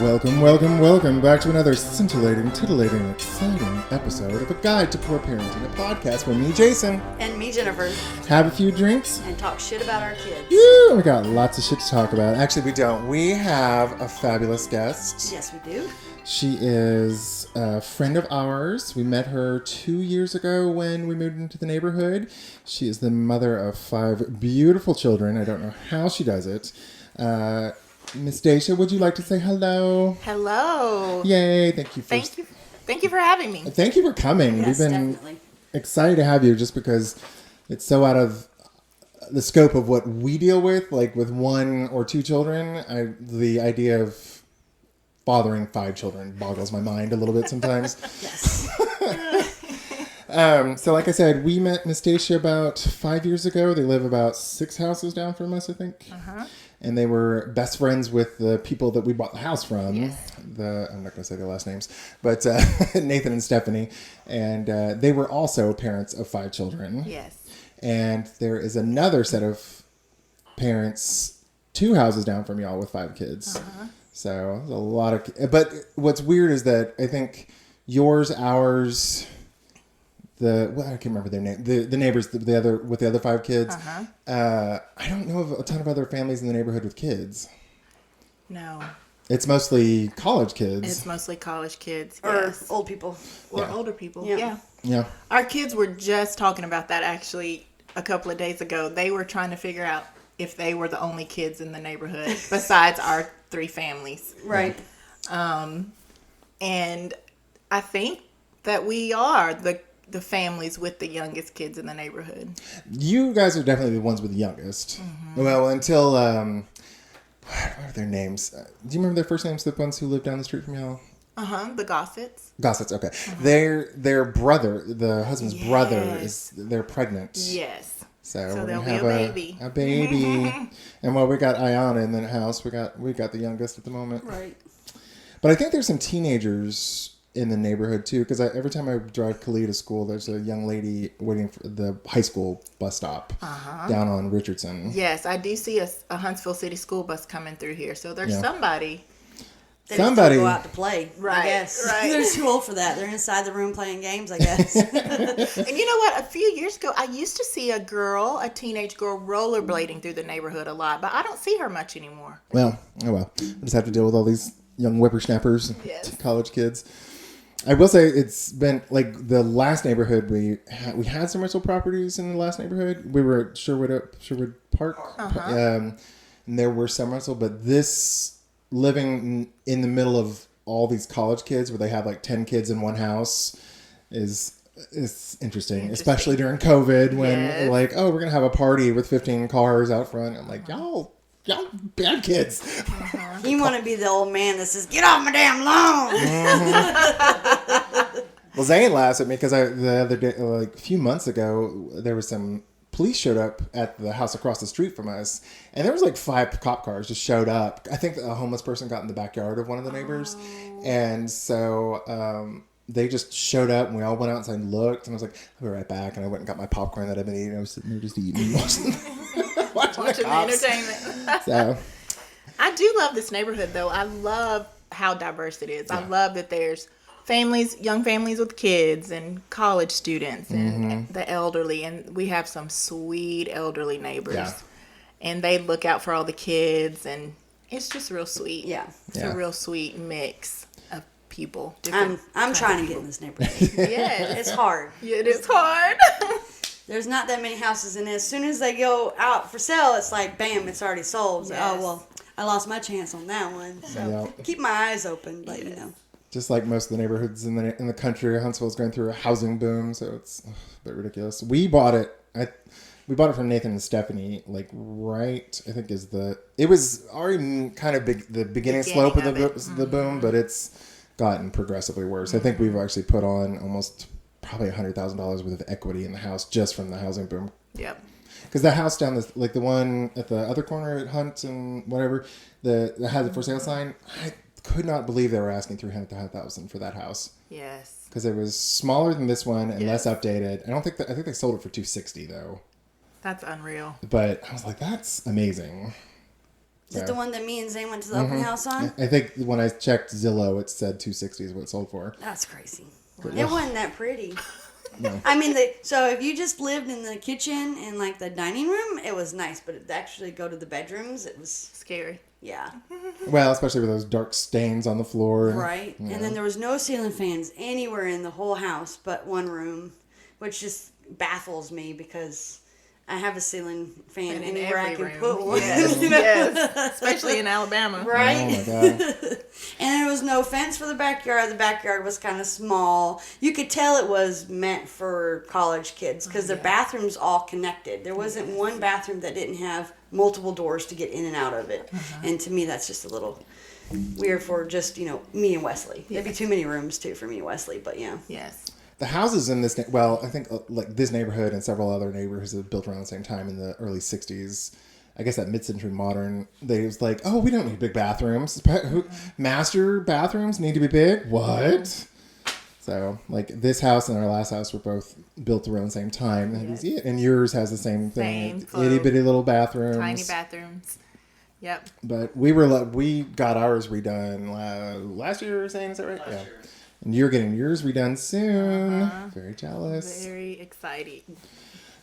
Welcome back to another scintillating, titillating, exciting episode of A Guide to Poor Parenting, a podcast where me, Jason, and me, Jennifer, have a few drinks and talk shit about our kids. Woo! We got lots of shit to talk about. Actually, we don't. We have a fabulous guest. Yes, we do. She is a friend of ours. We met her 2 years ago when we moved into the neighborhood. She is the mother of 5 beautiful children. I don't know how she does it. Miss Dasha, would you like to say hello? Hello. Yay! Thank you for having me. Thank you for coming. Yes, We've been definitely excited to have you just because it's so out of the scope of what we deal with, like with 1 or 2 children. The idea of fathering 5 children boggles my mind a little bit sometimes. Yes. So like I said, we met Miss Dasha about 5 years ago. They live about 6 houses down from us, I think. Uh-huh. And they were best friends with the people that we bought the house from. Yes. I'm not going to say their last names, but Nathan and Stephanie. And they were also parents of 5 children. Yes. And there is another set of parents 2 houses down from y'all with 5 kids. Uh-huh. So a lot of... But what's weird is that I think yours, ours... I can't remember their name. The neighbors, the other 5 kids. Uh-huh. I don't know of a ton of other families in the neighborhood with kids. No. It's mostly college kids. It's mostly college kids. Or Yes. old people. Or Yeah. older people. Yeah. Yeah. Our kids were just talking about that actually a couple of days ago. They were trying to figure out if they were the only kids in the neighborhood besides our 3 families. Right. And I think that we are the families with the youngest kids in the neighborhood. You guys are definitely the ones with the youngest. Mm-hmm. Well, until what are their names? Do you remember their first names? The ones who live down the street from y'all? The Gossets. Gossets. Okay. Their brother, the husband's brother, they're pregnant. Yes. So we're there'll gonna have be a baby. And we got Ayana in the house. We got the youngest at the moment. Right. But I think there's some teenagers in the neighborhood too, because every time I drive Khalid to school, there's a young lady waiting for the high school bus stop down on Richardson. Yes, I do see a Huntsville City school bus coming through here, so there's somebody. They just don't go out to play, Right, I guess. right. They're too old for that. They're inside the room playing games, I guess. And you know what? A few years ago, I used to see a teenage girl, rollerblading through the neighborhood a lot, but I don't see her much anymore. Well, oh well. I just have to deal with all these young whippersnappers, Yes. college kids. I will say it's been like the last neighborhood we had some rental properties in the last neighborhood. We were at Sherwood Park, and there were some rental. But this living in the middle of all these college kids, where they have like 10 kids in one house, is interesting, especially during COVID when like, oh, we're gonna have a party with 15 cars out front. I'm like, y'all bad kids. You want to be the old man that says, "Get off my damn lawn." Well, Zane laughs at me because the other day, like a few months ago, there was some police showed up at the house across the street from us, and there was like 5 cop cars just showed up. I think a homeless person got in the backyard of one of the neighbors, and so they just showed up, and we all went outside and looked, and I was like, "I'll be right back," and I went and got my popcorn that I've been eating. I was sitting there just eating, watching The entertainment. So I do love this neighborhood, though. I love how diverse it is. Yeah. I love that there's young families with kids and college students and the elderly. And we have some sweet elderly neighbors. Yeah. And they look out for all the kids. And it's just real sweet. Yeah. It's a real sweet mix of people. I'm trying to get in this neighborhood. Yeah. It's hard. It is hard. There's not that many houses in it. As soon as they go out for sale, it's like, bam, it's already sold. So, Yes. oh, well, I lost my chance on that one. So keep my eyes open, but you know. just like most of the neighborhoods in the country, Huntsville's going through a housing boom, so it's a bit ridiculous. We bought it from Nathan and Stephanie, like right, I think it was already kind of the beginning slope of the boom, but it's gotten progressively worse. I think we've actually put on almost probably $100,000 worth of equity in the house just from the housing boom. Yep. Because the house down like the one at the other corner at Hunt and whatever, that had the for sale sign, I could not believe they were asking $300,000 for that house. Yes. Because it was smaller than this one and less updated. I think they sold it for $260,000 though. That's unreal. But I was like, that's amazing. Is it the one that me and Zane went to the open house on? I think when I checked Zillow, it said 260 is what it sold for. That's crazy. It wasn't that pretty. No. I mean, so if you just lived in the kitchen and like the dining room, it was nice. But to actually go to the bedrooms, it was Scary. yeah. Well, especially with those dark stains on the floor. Right. Yeah. And then there was no ceiling fans anywhere in the whole house but one room, which just baffles me because I have a ceiling fan And in anywhere I every can room. put one. Yes, You know? yes. Especially in Alabama. Right? Oh my god. And there was no fence for the backyard. The backyard was kind of small. You could tell it was meant for college kids because their bathrooms all connected. There wasn't one bathroom that didn't have multiple doors to get in and out of it. And to me, that's just a little weird for just, me and Wesley. There'd be too many rooms, too, for me and Wesley, but yeah. Yes. The houses in this, I think like this neighborhood and several other neighborhoods that built around the same time in the early 60s. I guess that mid-century modern, they was like, oh, we don't need big bathrooms. Master bathrooms need to be big? What? So, like, this house and our last house were both built around the same time. And yours has the same thing. Itty-bitty little bathrooms. Tiny bathrooms. Yep. But we got ours redone last year, saying, is that right? Yeah. And you're getting yours redone soon. Very jealous. Very exciting.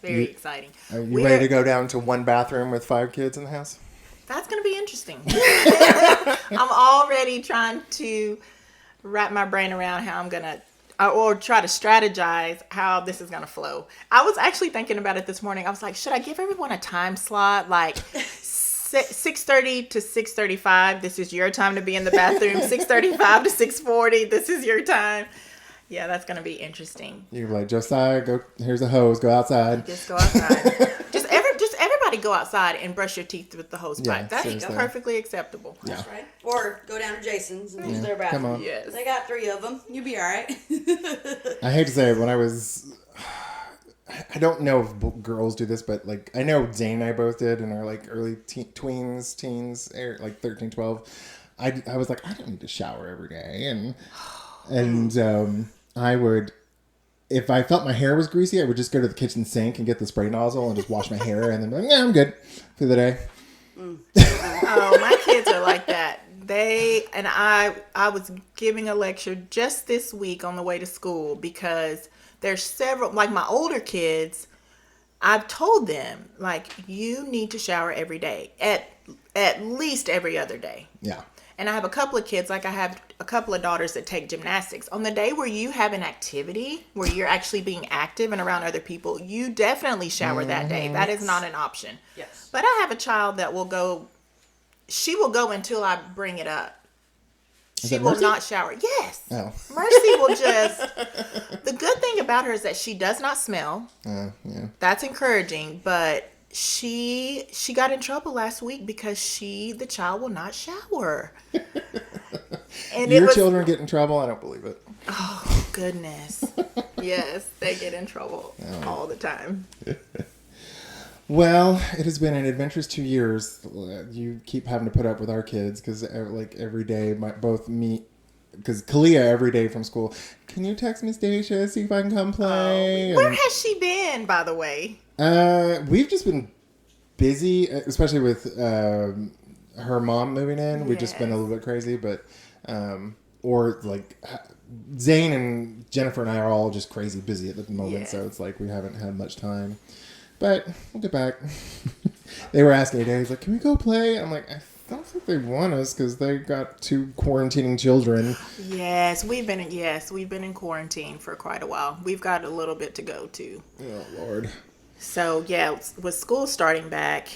Very exciting. Are you ready to go down to one bathroom with 5 kids in the house? That's going to be interesting. I'm already trying to wrap my brain around how I'm going to, or try to strategize how this is going to flow. I was actually thinking about it this morning. I was like, should I give everyone a time slot? Like 6:30 to 6:35, this is your time to be in the bathroom. 6:35 to 6:40, this is your time. Yeah, that's going to be interesting. You're like, Josiah, go. Here's a hose. Go outside. Just go outside. just everybody go outside and brush your teeth with the hose pipe. That's seriously. perfectly acceptable. Yeah. That's right. Or go down to Jason's and use their bathroom. Come on. Yes. They got 3 of them. You'll be all right. I hate to say it, when I was, I don't know if girls do this, but like I know Zane and I both did in our like early teens, like 13, 12. I was like, I don't need to shower every day, and I would, if I felt my hair was greasy, I would just go to the kitchen sink and get the spray nozzle and just wash my hair, and then be like, yeah, I'm good for the day. Oh, my kids are like that. I was giving a lecture just this week on the way to school because there's several, like my older kids, I've told them, like, you need to shower every day, at least every other day. Yeah. And I have a couple of kids, like I have a couple of daughters that take gymnastics. On the day where you have an activity, where you're actually being active and around other people, you definitely shower that day. That is not an option. Yes. But I have a child that will go, she will go until I bring it up. She will not shower. Yes. Oh. Mercy will just, the good thing about her is that she does not smell. Yeah. That's encouraging, but she got in trouble last week because the child will not shower. And Your children get in trouble? I don't believe it. Oh, goodness. Yes, they get in trouble all the time. Well, it has been an adventurous 2 years. You keep having to put up with our kids because, like, every day, because Kalia every day from school, can you text Miss Dasha, see if I can come play? Where has she been, by the way? We've just been busy, especially with her mom moving in. We've just been a little bit crazy, but or like Zane and Jennifer and I are all just crazy busy at the moment, so it's like we haven't had much time. But we'll get back. They were asking today, he's like, can we go play? I'm like, I don't think they want us because they got 2 quarantining children. Yes, we've been in quarantine for quite a while. We've got a little bit to go too. Oh Lord. So yeah, with school starting back,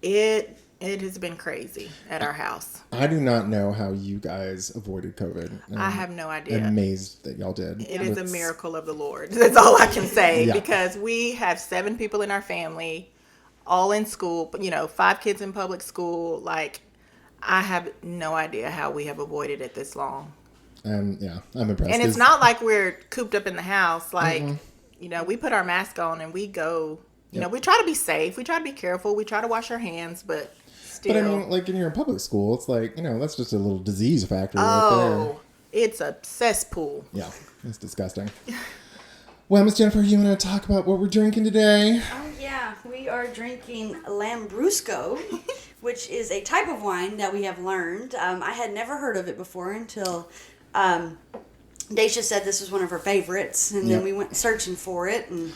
it has been crazy at our house. I do not know how you guys avoided COVID. I have no idea. I'm amazed that y'all did. It is a miracle of the Lord. That's all I can say because we have 7 people in our family, all in school, but 5 kids in public school. Like, I have no idea how we have avoided it this long. I'm impressed. And it's not like we're cooped up in the house. Like, we put our mask on and we go, we try to be safe. We try to be careful. We try to wash our hands, but still. But I mean, like, when you're in public school, it's like, that's just a little disease factor right there. Oh, it's a cesspool. Yeah, it's disgusting. Well, Miss Jennifer, you want to talk about what we're drinking today? Oh, yeah. We are drinking Lambrusco, which is a type of wine that we have learned. I had never heard of it before until Dasha said this was one of her favorites, and then we went searching for it and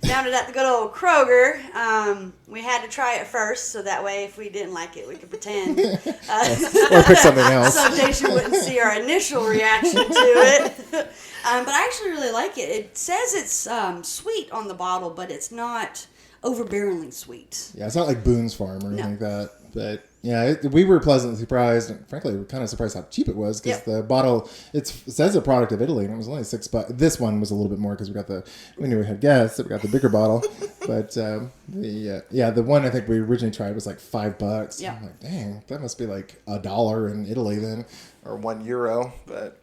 found it at the good old Kroger. We had to try it first, so that way if we didn't like it, we could pretend. Or pick something else. So Dasha wouldn't see our initial reaction to it. But I actually really like it. It says it's sweet on the bottle, but it's not overbearingly sweet. Yeah, it's not like Boone's Farm or anything like that. But yeah, we were pleasantly surprised. And frankly, we were kind of surprised how cheap it was because the bottle, it says a product of Italy, and it was only $6. This one was a little bit more because we knew we had guests, so we got the bigger bottle. But the one I think we originally tried was like $5. Yeah. I'm like, dang, that must be like $1 in Italy then, or €1. But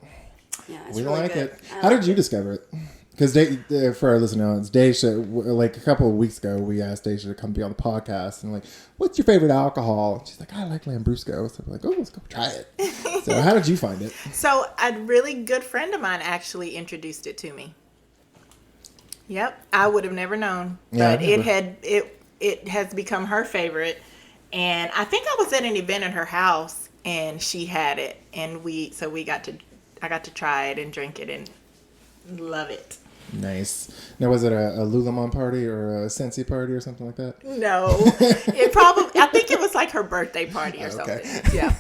Yeah, it's we really like good. it. How did you discover it? Because for our listeners, Dasha, like a couple of weeks ago, we asked Dasha to come be on the podcast, and like, what's your favorite alcohol? And she's like, I like Lambrusco. So we're like, oh, let's go try it. So how did you find it? So a really good friend of mine actually introduced it to me. Yep, I would have never known, but it has become her favorite. And I think I was at an event at her house, and she had it, and I got to try it and drink it and love it. Nice. Now, was it a Lululemon party or a Scentsy party or something like that? No, I think it was like her birthday party or something. Yeah.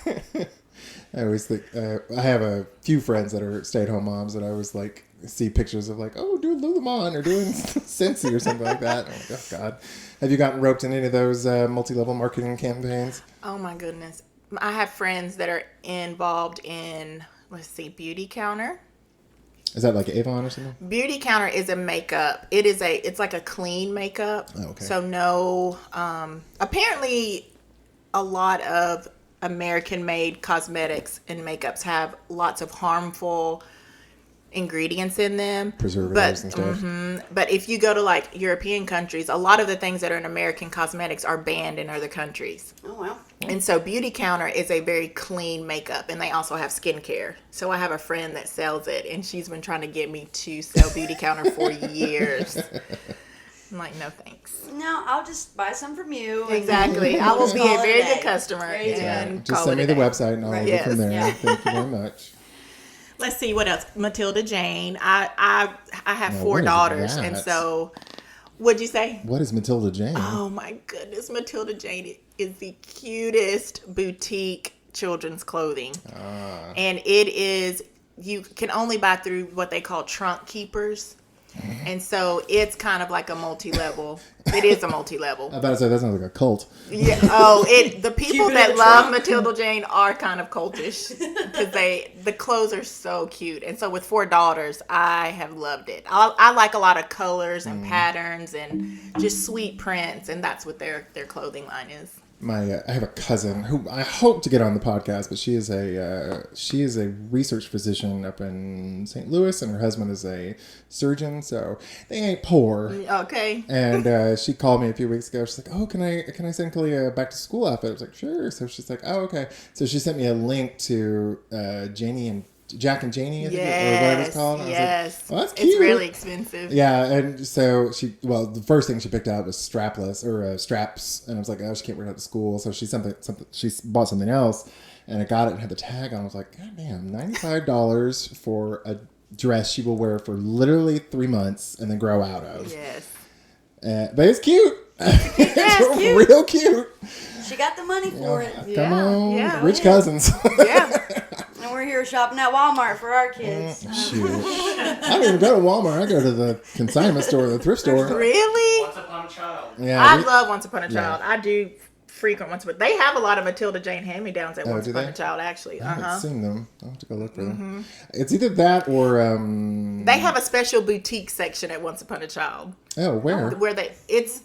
I always think, I have a few friends that are stay-at-home moms that I always like see pictures of like, oh, doing Lululemon or doing Scentsy or something like that. I'm like, oh, God. Have you gotten roped in any of those multi-level marketing campaigns? Oh, my goodness. I have friends that are involved in, Beauty Counter. Is that like Avon or something? Beauty Counter is a makeup. It's like a clean makeup. Oh, okay. So no, apparently a lot of American-made cosmetics and makeups have lots of harmful ingredients in them. Preservatives and stuff. But if you go to like European countries, a lot of the things that are in American cosmetics are banned in other countries. Oh, wow. And so Beauty Counter is a very clean makeup, and they also have skincare. So I have a friend that sells it, and she's been trying to get me to sell Beauty Counter for years. I'm like, no thanks. No, I'll just buy some from you. Exactly. I will be a very good customer. There you go. And Just call send it me a the day. website and I'll order Yes. from there. Yeah. Thank you very much. Let's see what else. Matilda Jane. I have Now, 4 what is daughters, that? and so what'd you say? What is Matilda Jane? Oh my goodness, Matilda Jane is the cutest boutique children's clothing. And it is, you can only buy through what they call trunk keepers. And so it's kind of like a multi-level. It is a multi-level. I was about to say, that sounds like a cult. Yeah. The people Keep it that in the love trunk. Matilda Jane are kind of cultish because the clothes are so cute. And so with 4 daughters, I have loved it. I like a lot of colors and patterns and just sweet prints, and that's what their clothing line is. I have a cousin who I hope to get on the podcast, but she is a research physician up in St. Louis, and her husband is a surgeon, so they ain't poor. Okay. And she called me a few weeks ago. She's like, "Oh, can I send Kalia a back to school outfit?" I was like, "Sure." So she's like, "Oh, okay." So she sent me a link to Jack and Janie, I think, or whatever it's called. And Yes. I was like, "Well, that's cute." It's really expensive. Yeah, and so the first thing she picked out was strapless or straps, and I was like, oh, she can't wear that to school. So she bought something else, and I got it and had the tag on. I was like, God damn, $95 for a dress she will wear for literally 3 months and then grow out of. Yes. But it's cute. It's cute. real cute. She got the money for it. Come on, yeah. rich cousins. Yeah. And we're here shopping at Walmart for our kids. Shoot. I don't even go to Walmart. I go to the consignment store, the thrift store. Really? Once Upon a Child. Yeah, I love Once Upon a Child. I do frequent Once Upon. They have a lot of Matilda Jane hand-me-downs at Once do Upon they? a Child, actually. I haven't seen them. I'll have to go look for them. It's either that or They have a special boutique section at Once Upon a Child oh, where? where it's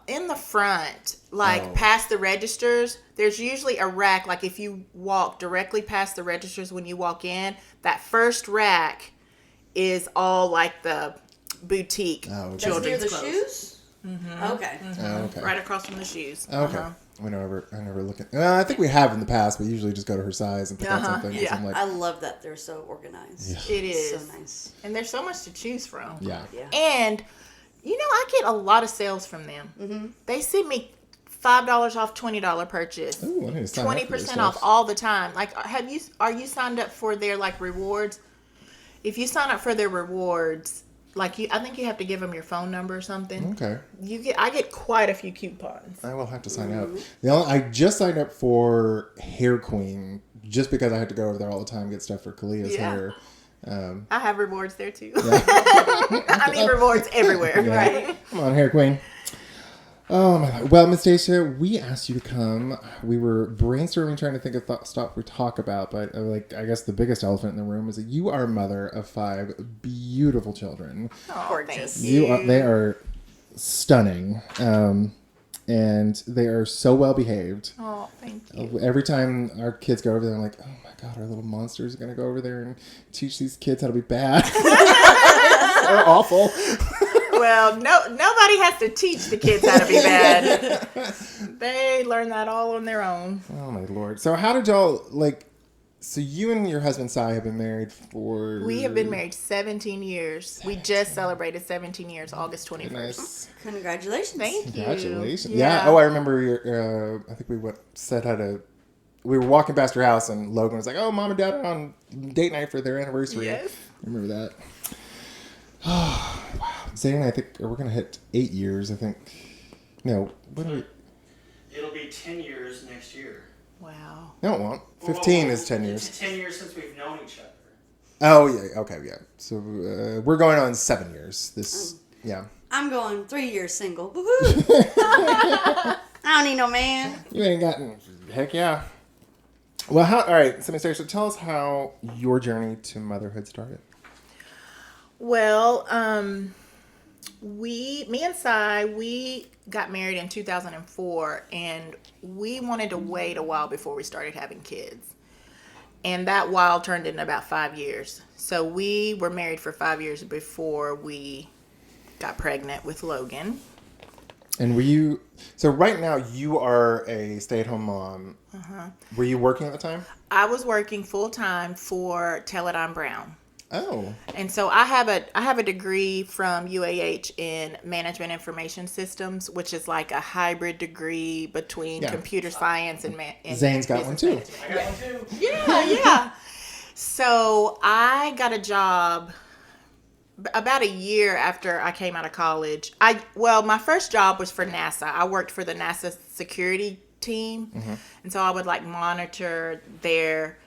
in the front, like past the registers. There's usually a rack. Like if you walk directly past the registers when you walk in, that first rack is all like the boutique That's children's near the clothes. shoes? Okay. Oh, okay. Right across from the shoes. Okay. I never look at. I think we have in the past, but usually just go to her size and pick out something. Yeah. So I'm like, I love that they're so organized. Yeah. It is. So nice. And there's so much to choose from. yeah. Yeah. And, I get a lot of sales from them. Mm-hmm. They send me $5 off $20 purchase. Ooh, I need to sign up for this 20% off stuff. all the time. Like, are you signed up for their like rewards? If you sign up for their rewards, like I think you have to give them your phone number or something. Okay. I get quite a few coupons. I will have to sign up. I just signed up for Hair Queen just because I had to go over there all the time and get stuff for Kalia's hair. I have rewards there too. I mean rewards everywhere, right? Come on, Hair Queen. Oh my God. Well, Miss Dasha, we asked you to come. We were brainstorming, trying to think of stuff we talk about, but I guess the biggest elephant in the room is that you are a mother of 5 beautiful children. Oh, thank you. They are stunning, and they are so well behaved. Oh, thank you. Every time our kids go over there, I'm like, oh my God, our little monsters are gonna go over there and teach these kids how to be bad. So awful. Well, nobody has to teach the kids how to be bad. They learn that all on their own. Oh my Lord. So how did y'all so you and your husband Si have been married for... We have been married 17 years. We just celebrated 17 years, August 21st. Nice. Congratulations. Thank you. Congratulations. Yeah. Oh, I remember I think we we were walking past your house and Logan was like, oh, Mom and Dad are on date night for their anniversary. Yes. I remember that. Oh, wow. Zane, I think we're going to hit 8 years, I think. No, what are we... It'll be 10 years next year. Wow. No, it won't. 15 is 10 years. It's 10 years since we've known each other. Oh, yeah. Okay, yeah. So we're going on 7 years. Yeah. I'm going 3 years single. Woohoo! I don't need no man. You ain't got... Heck yeah. Well, all right. So, Miss Dasha, tell us how your journey to motherhood started. Well, me and Si, we got married in 2004, and we wanted to wait a while before we started having kids. And that while turned into about 5 years. So we were married for 5 years before we got pregnant with Logan. And so right now you are a stay-at-home mom. Uh-huh. Were you working at the time? I was working full-time for Teledyne Brown. Oh. And so I have a degree from UAH in management information systems, which is like a hybrid degree between computer science and Zane's got one too. I got one too. Yeah. So I got a job about a year after I came out of college. My first job was for NASA. I worked for the NASA security team. Mm-hmm. And so I would monitor their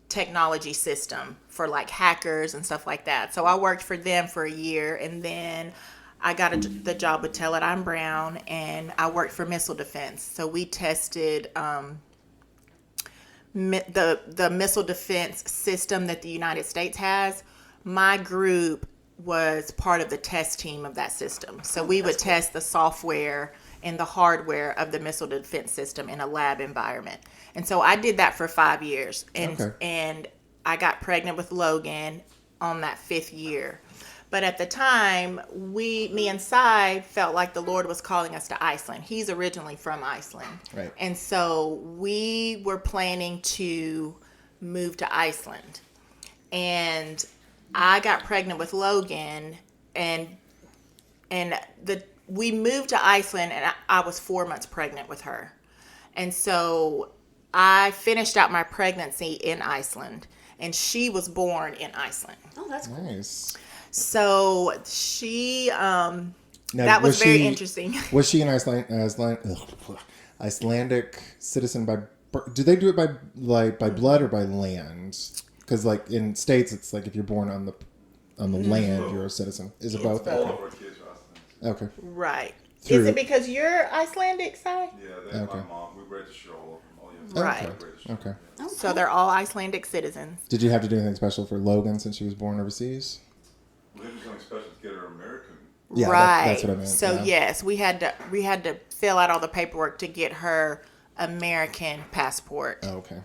technology system for hackers and stuff like that. So I worked for them for a year, and then I got the job with Teledyne Brown, and I worked for missile defense. So we tested the missile defense system that the United States has. My group was part of the test team of that system. So we would test the software and the hardware of the missile defense system in a lab environment. And so I did that for 5 years. And I got pregnant with Logan on that 5th year. But at the time, me and Si felt like the Lord was calling us to Iceland. He's originally from Iceland. Right. And so we were planning to move to Iceland. And I got pregnant with Logan, and we moved to Iceland, and I was 4 months pregnant with her. And so I finished out my pregnancy in Iceland, and she was born in Iceland. Oh, that's cool. Nice. So she, that was very interesting. Was she an Icelandic citizen by birth? Do they do it by blood or by land? Because in states, it's if you're born on the land, you're a citizen. Is it both? All of our kids are Icelandic. Okay. Right. Through- Is it because you're Icelandic, Si? Yeah, that's Okay. my mom. We register all of them. Right. Okay. So they're all Icelandic citizens. Did you have to do anything special for Logan since she was born overseas? We didn't do something special to get her American. Yeah, Right. that's what I meant. So yeah. yes, we had to fill out all the paperwork to get her American passport. Oh, okay.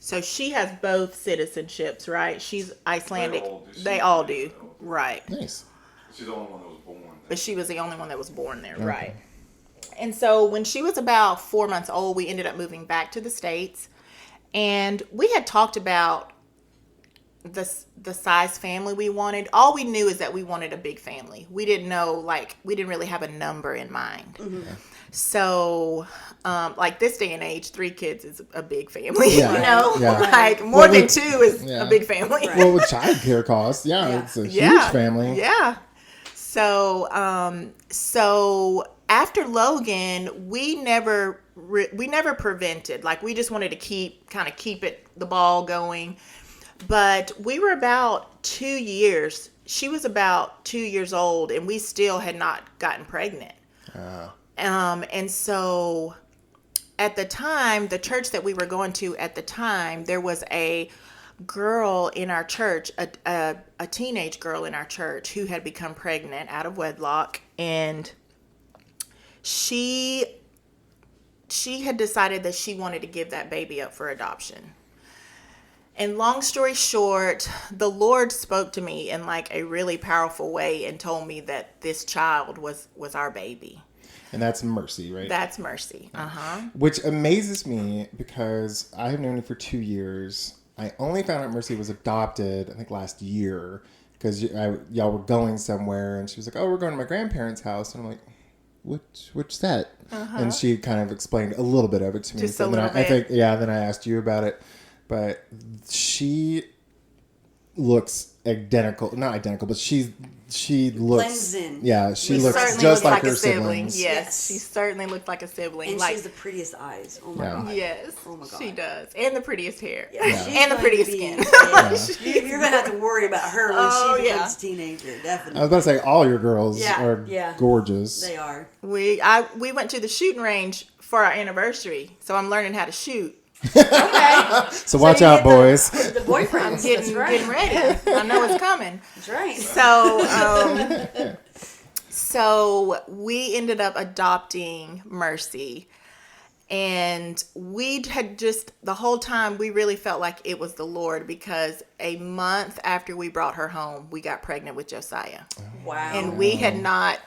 So she has both citizenships, right? She's Icelandic. They They all all do. do. Right. Nice. She's the only one that was born there. But she was the only one that was born there, right? And so when she was about 4 months old, we ended up moving back to the States. And we had talked about the size family we wanted. All we knew is that we wanted a big family. We didn't know, we didn't really have a number in mind. Mm-hmm. So, this day and age, 3 kids is a big family. Yeah. Yeah. More than 2 is a big family. Right. Well, with childcare costs, it's a huge family. Yeah. So, after Logan, we never prevented. We just wanted to keep the ball going. But we were about 2 years. She was about 2 years old, and we still had not gotten pregnant. And so at the time, the church that we were going to at the time, there was a girl in our church, a teenage girl in our church who had become pregnant out of wedlock, and she had decided that she wanted to give that baby up for adoption. And long story short, the Lord spoke to me in a really powerful way and told me that this child was our baby. And that's Mercy, right? That's Mercy. Uh-huh. Which amazes me because I have known her for 2 years. I only found out Mercy was adopted, I think, last year because y'all were going somewhere, and she was like, "Oh, we're going to my grandparents' house," and I'm like, "Which set?" And she kind of explained a little bit of it to me. Just a little bit. Then I asked you about it, but she looks not identical, but she looks blends in. Yeah, she looks certainly just look like her a sibling. siblings. Yes, she certainly looked like a sibling. And she has the prettiest eyes. Oh my God. Yes, oh my God. she does, and the prettiest hair, She's and the going prettiest to be- skin. You're going to have to worry about her when she becomes a teenager, I definitely. was about to say all your girls are Yeah. gorgeous. They are. We went to the shooting range for our anniversary, so I'm learning how to shoot. Okay. So watch you out, get boys. The boyfriends. Getting ready. I know it's coming. That's right. So we ended up adopting Mercy, and we had the whole time we really felt like it was the Lord, because a month after we brought her home, we got pregnant with Josiah. Wow. And we had not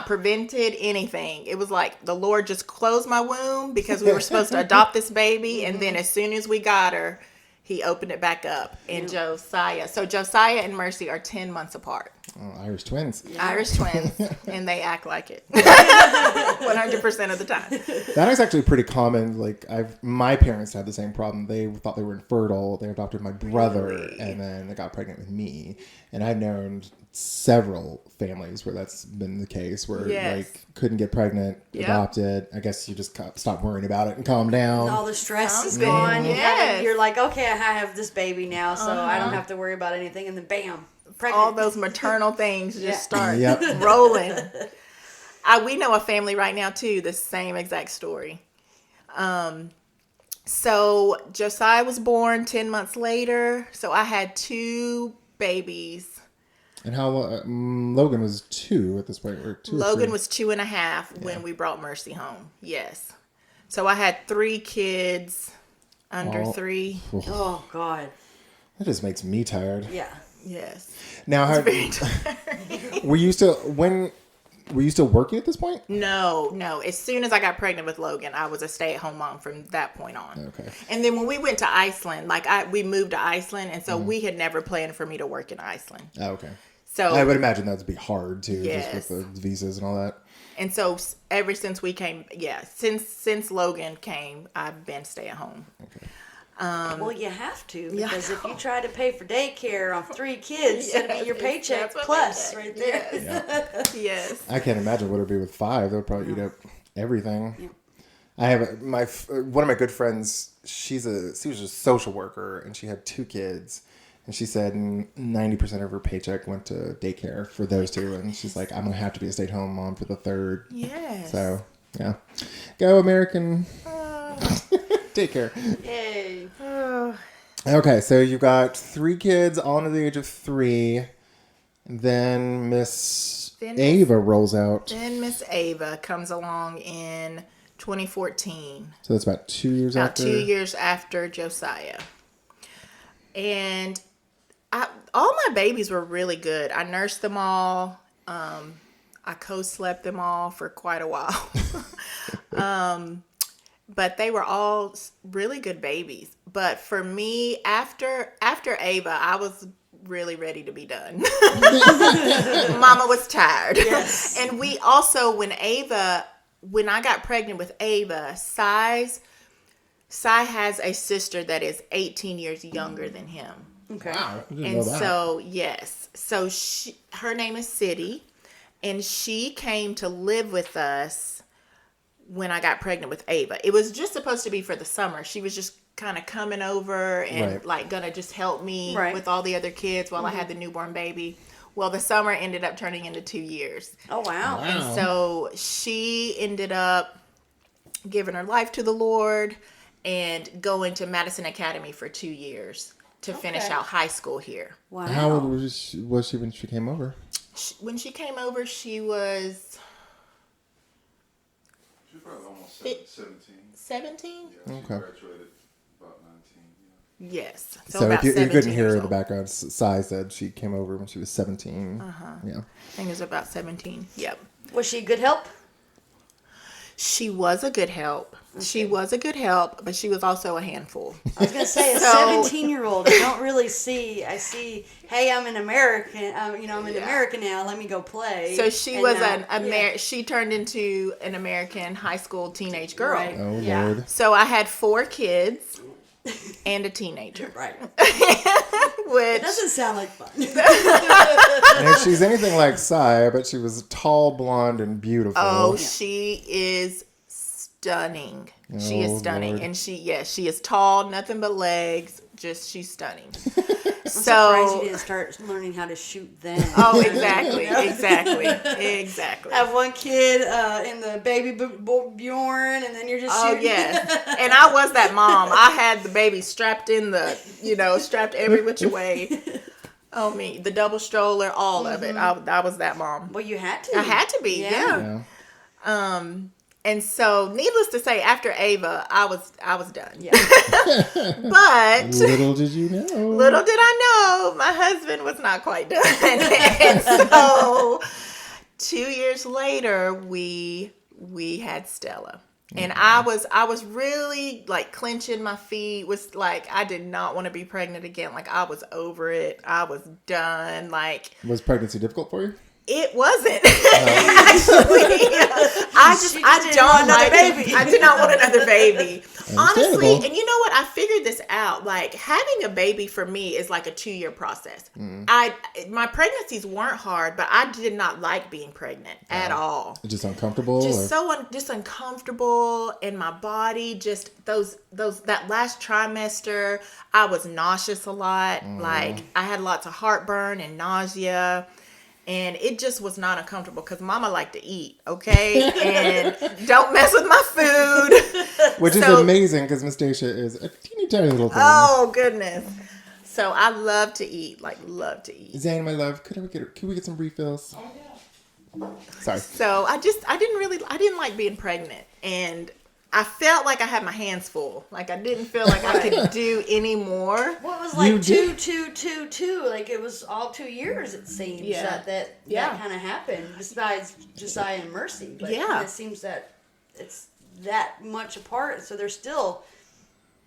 prevented anything. It was like the Lord just closed my womb because we were supposed to adopt this baby, and then as soon as we got her, He opened it back up. And Josiah and Mercy are 10 months apart. Oh, Irish twins. Yeah. Irish twins, and they act like it 100% of the time. That is actually pretty common. My parents had the same problem. They thought they were infertile. They adopted my brother, and then they got pregnant with me. And I've known several families where that's been the case, where couldn't get pregnant, adopted. I guess you just stop worrying about it and calm down. All the stress is gone. Yes. You're like, okay, I have this baby now, so I don't have to worry about anything. And then bam, pregnant. All those maternal things just start Yep. rolling. We know a family right now too, the same exact story. So Josiah was born 10 months later. So I had 2 babies. And how Logan was 2 at this point, or 2? Logan was 2.5 when we brought Mercy home. Yes. So I had 3 kids under 3. Oh, God. That just makes me tired. Yeah. Yes. Now, were you still working at this point? No. As soon as I got pregnant with Logan, I was a stay-at-home mom from that point on. Okay. And then when we went to Iceland, we moved to Iceland, and so we had never planned for me to work in Iceland. Oh, okay. So I would imagine that would be hard too, Yes. just with the visas and all that. And so ever since we came, since Logan came, I've been stay-at-home. Okay. Well, you have to, because if you try to pay for daycare on 3 kids, it'll be your paycheck that's what plus they right get. there. Yeah. Yes. I can't imagine what it'd be with 5. That would probably eat up everything. Yeah. I have one of my good friends. She was a social worker, and she had 2 kids. And she said 90% of her paycheck went to daycare for those 2. And she's like, I'm going to have to be a stay-at-home mom for the 3rd. Yes. So, yeah. Go American daycare. Yay. Okay, so you've got 3 kids, all under the age of 3. Then Miss Ava rolls out. Then Miss Ava comes along in 2014. So that's about 2 years About after? 2 years after Josiah. And all my babies were really good. I nursed them all. I co-slept them all for quite a while. But they were all really good babies. But for me, after Ava, I was really ready to be done. Mama was tired. Yes. And we also, when I got pregnant with Ava, Sai has a sister that is 18 years younger than him. Okay. Wow. I didn't know And that. so, yes. So her name is City, and she came to live with us when I got pregnant with Ava. It was just supposed to be for the summer. She was just kind of coming over and Right. like gonna just help me Right. with all the other kids while I had the newborn baby. Well, the summer ended up turning into 2 years. Oh, wow. Wow. So she ended up giving her life to the Lord and going to Madison Academy for 2 years to finish Okay. out high school here. Wow. How old was she when she came over? When she came over, she was She's probably almost It- 17. 17? Yeah, she Okay. graduated about 19. Yeah. Yes. So about if you 17 couldn't hear years her in the old. background, Sai said she came over when she was 17. Yeah. I think it was about 17. Yep. Was she good help? She was a good help. She was a good help, but she was also a handful. I was gonna say a So- 17-year-old. I don't really see. I see. Hey, I'm an American. I'm an American now. Let me go play. So she And was now- she turned into an American high school teenage girl. Right. Oh, Yeah. Lord. So I had 4 kids and a teenager, Right. which Doesn't sound like fun. And if she's anything like Sai, I bet she was tall, blonde, and beautiful. oh, she is stunning. She is Oh, stunning, Lord. and she is tall, nothing but legs. Just she's stunning. I'm surprised you So didn't start learning how to shoot then. oh, exactly. Have one kid in the baby Bjorn, and then you're just Oh shooting. yes, and I was that mom. I had the baby strapped strapped every which way. Oh me, the double stroller, all of it. I was that mom. Well, you had to. I had to be, yeah. Yeah. And so, needless to say, after Ava, I was done. Yeah. But Little did you know. little did I know, my husband was not quite done. And so 2 years later, we had Stella. And I was really like clenching my feet, was like, I did not want to be pregnant again. Like I was over it. I was done. Like Was pregnancy difficult for you? it wasn't. Actually, I didn't don't want another like baby. I did not want another baby. Honestly, Understandable. and you know what? I figured this out. Like having a baby for me is like a 2-year process. My pregnancies weren't hard, but I did not like being pregnant at all. Just uncomfortable? Just or? just uncomfortable in my body. Just that last trimester, I was nauseous a lot. Like I had lots of heartburn and nausea. And it just was not uncomfortable because Mama liked to eat, okay? And don't mess with my food. Which is So- amazing because Miss Dasha is a teeny tiny little thing. Oh, goodness. So I love to eat, love to eat. Zane, my love, could we get some refills? Sorry. So I didn't like being pregnant. And I felt like I had my hands full. Like I didn't feel like I could do any more. What was You like did? two? Like it was all 2 years. It seems Yeah. that Yeah. kind of happened. Besides Josiah and Mercy, but Yeah. it seems that it's that much apart. So they're still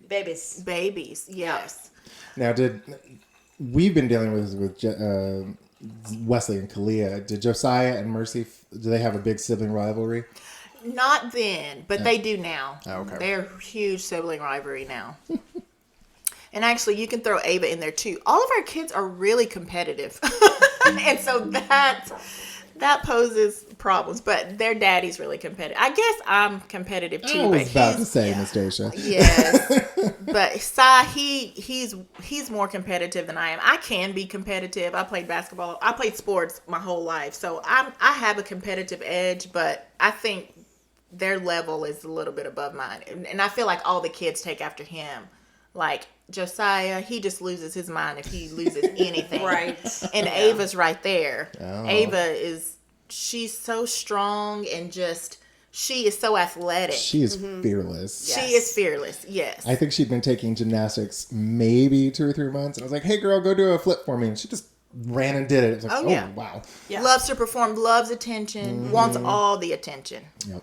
babies. Babies, yes. Now, we've been dealing with Wesley and Kalia. Did Josiah and Mercy, do they have a big sibling rivalry? Not then, but they do now. Oh, okay. They're huge sibling rivalry now. And actually, you can throw Ava in there too. All of our kids are really competitive. And so that poses problems. But their daddy's really competitive. I guess I'm competitive too. I was but about to he's- say, Miss Dasha. Yes. But Sai, he's more competitive than I am. I can be competitive. I played basketball. I played sports my whole life. So I have a competitive edge, but I think their level is a little bit above mine. And I feel like all the kids take after him. Like Josiah, he just loses his mind if he loses anything. Right. And Ava's right there. Oh. Ava she's so strong and she is so athletic. She is fearless. She is fearless, yes. I think she'd been taking gymnastics maybe 2 or 3 months. And I was like, hey, girl, go do a flip for me. And she just ran and did it. It was like, Oh, oh, yeah. wow. Yeah. Loves to perform, loves attention, wants all the attention. Yep.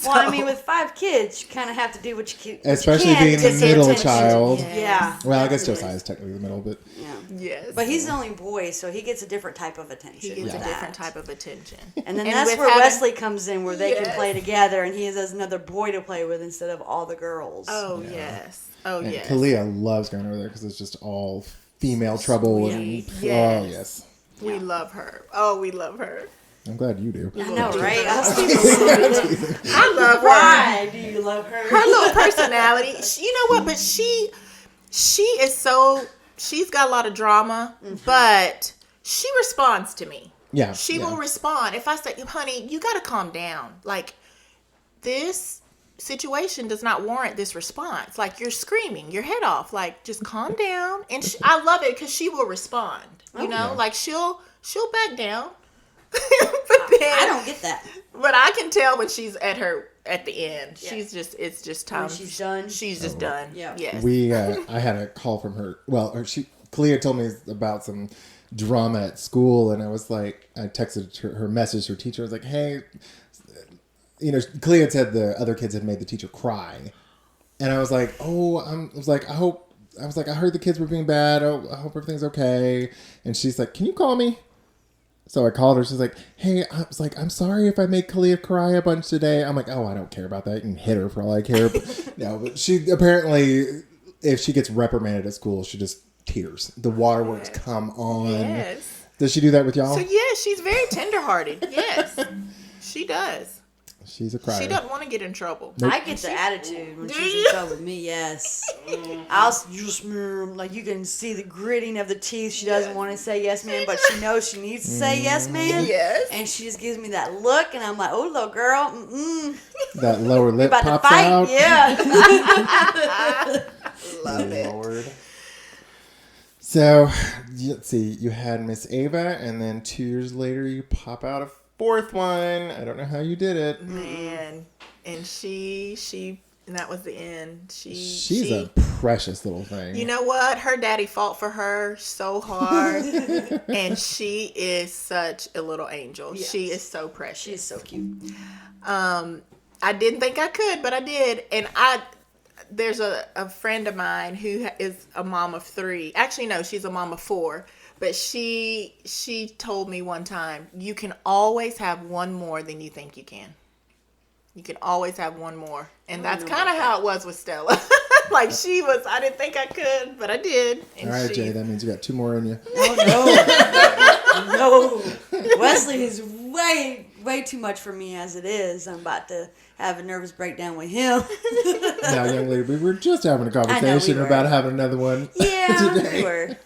Well, I mean, with 5 kids, you kind of have to do what you can. Especially you can being to the get middle attention. child. Yeah. Well, I guess Josiah is technically the middle, but Yeah. Yes. But he's the only boy, so he gets a different type of attention. He gets with a that. different type of attention. And then And that's with where having- Wesley comes in, where they can Yes. play together, and he has another boy to play with instead of all the girls. Oh, yes. Oh, and yes. Kalia loves going over there because it's just all female trouble. And, Yes. Oh, yes. We love her. Oh, we love her. I'm glad you do. I know, right? I was thinking, I love her. why do you love her? Her little personality. You know what? But she is so. She's got a lot of drama, but she responds to me. Yeah. She yeah. will respond. If I say, honey, you got to calm down. Like, this situation does not warrant this response. Like, you're screaming your head off. Like, just calm down. And I love it because she will respond. You know, Yeah. like she'll back down. But then, I don't get that. but I can tell when she's at the end. Yeah. It's just time. When she's done. She's just done. Yeah. Yes. I had a call from her. Well, Kalia told me about some drama at school, and I was like, I texted her message to her teacher. I was like, hey, Kalia had said the other kids had made the teacher cry, and I was like, I heard the kids were being bad. Oh, I hope everything's okay. And she's like, can you call me? So I called her. She's like, hey, I'm sorry if I made Kalia cry a bunch today. I'm like, oh, I don't care about that. You can hit her for all I care. No, but she apparently, if she gets reprimanded at school, she just tears. The waterworks come on. Yes. Does she do that with y'all? So yeah, she's very tenderhearted. Yes, she does. She's a crier. She doesn't want to get in trouble. I get the attitude when Do she's you? in trouble with me, yes. I'll just, like, you can see the gritting of the teeth. She doesn't want to say yes, man, but she knows she needs to say yes, man. Yes. And she just gives me that look, and I'm like, oh, little girl, That lower lip about to pops fight? out. Yeah. Love it. Lord. So, let's see. You had Miss Ava, and then 2 years later, you pop out a 4th one. I don't know how you did it. Man, and she, and that was the end. She's a precious little thing. You know what? Her daddy fought for her so hard, and she is such a little angel. Yes. She is so precious. She's so cute. I didn't think I could, but I did. And there's a friend of mine who is a mom of 3. Actually, no, she's a mom of 4. But she told me one time, you can always have one more than you think you can. You can always have one more. And that's kind of how it was with Stella. Like, I didn't think I could, but I did. And All right, Jay, that means you got 2 more in you. Oh, no. Wesley is way too much for me as it is. I'm about to have a nervous breakdown with him. Now, young lady, we were just having a I know we conversation were. about having another one. Yeah, today. we were.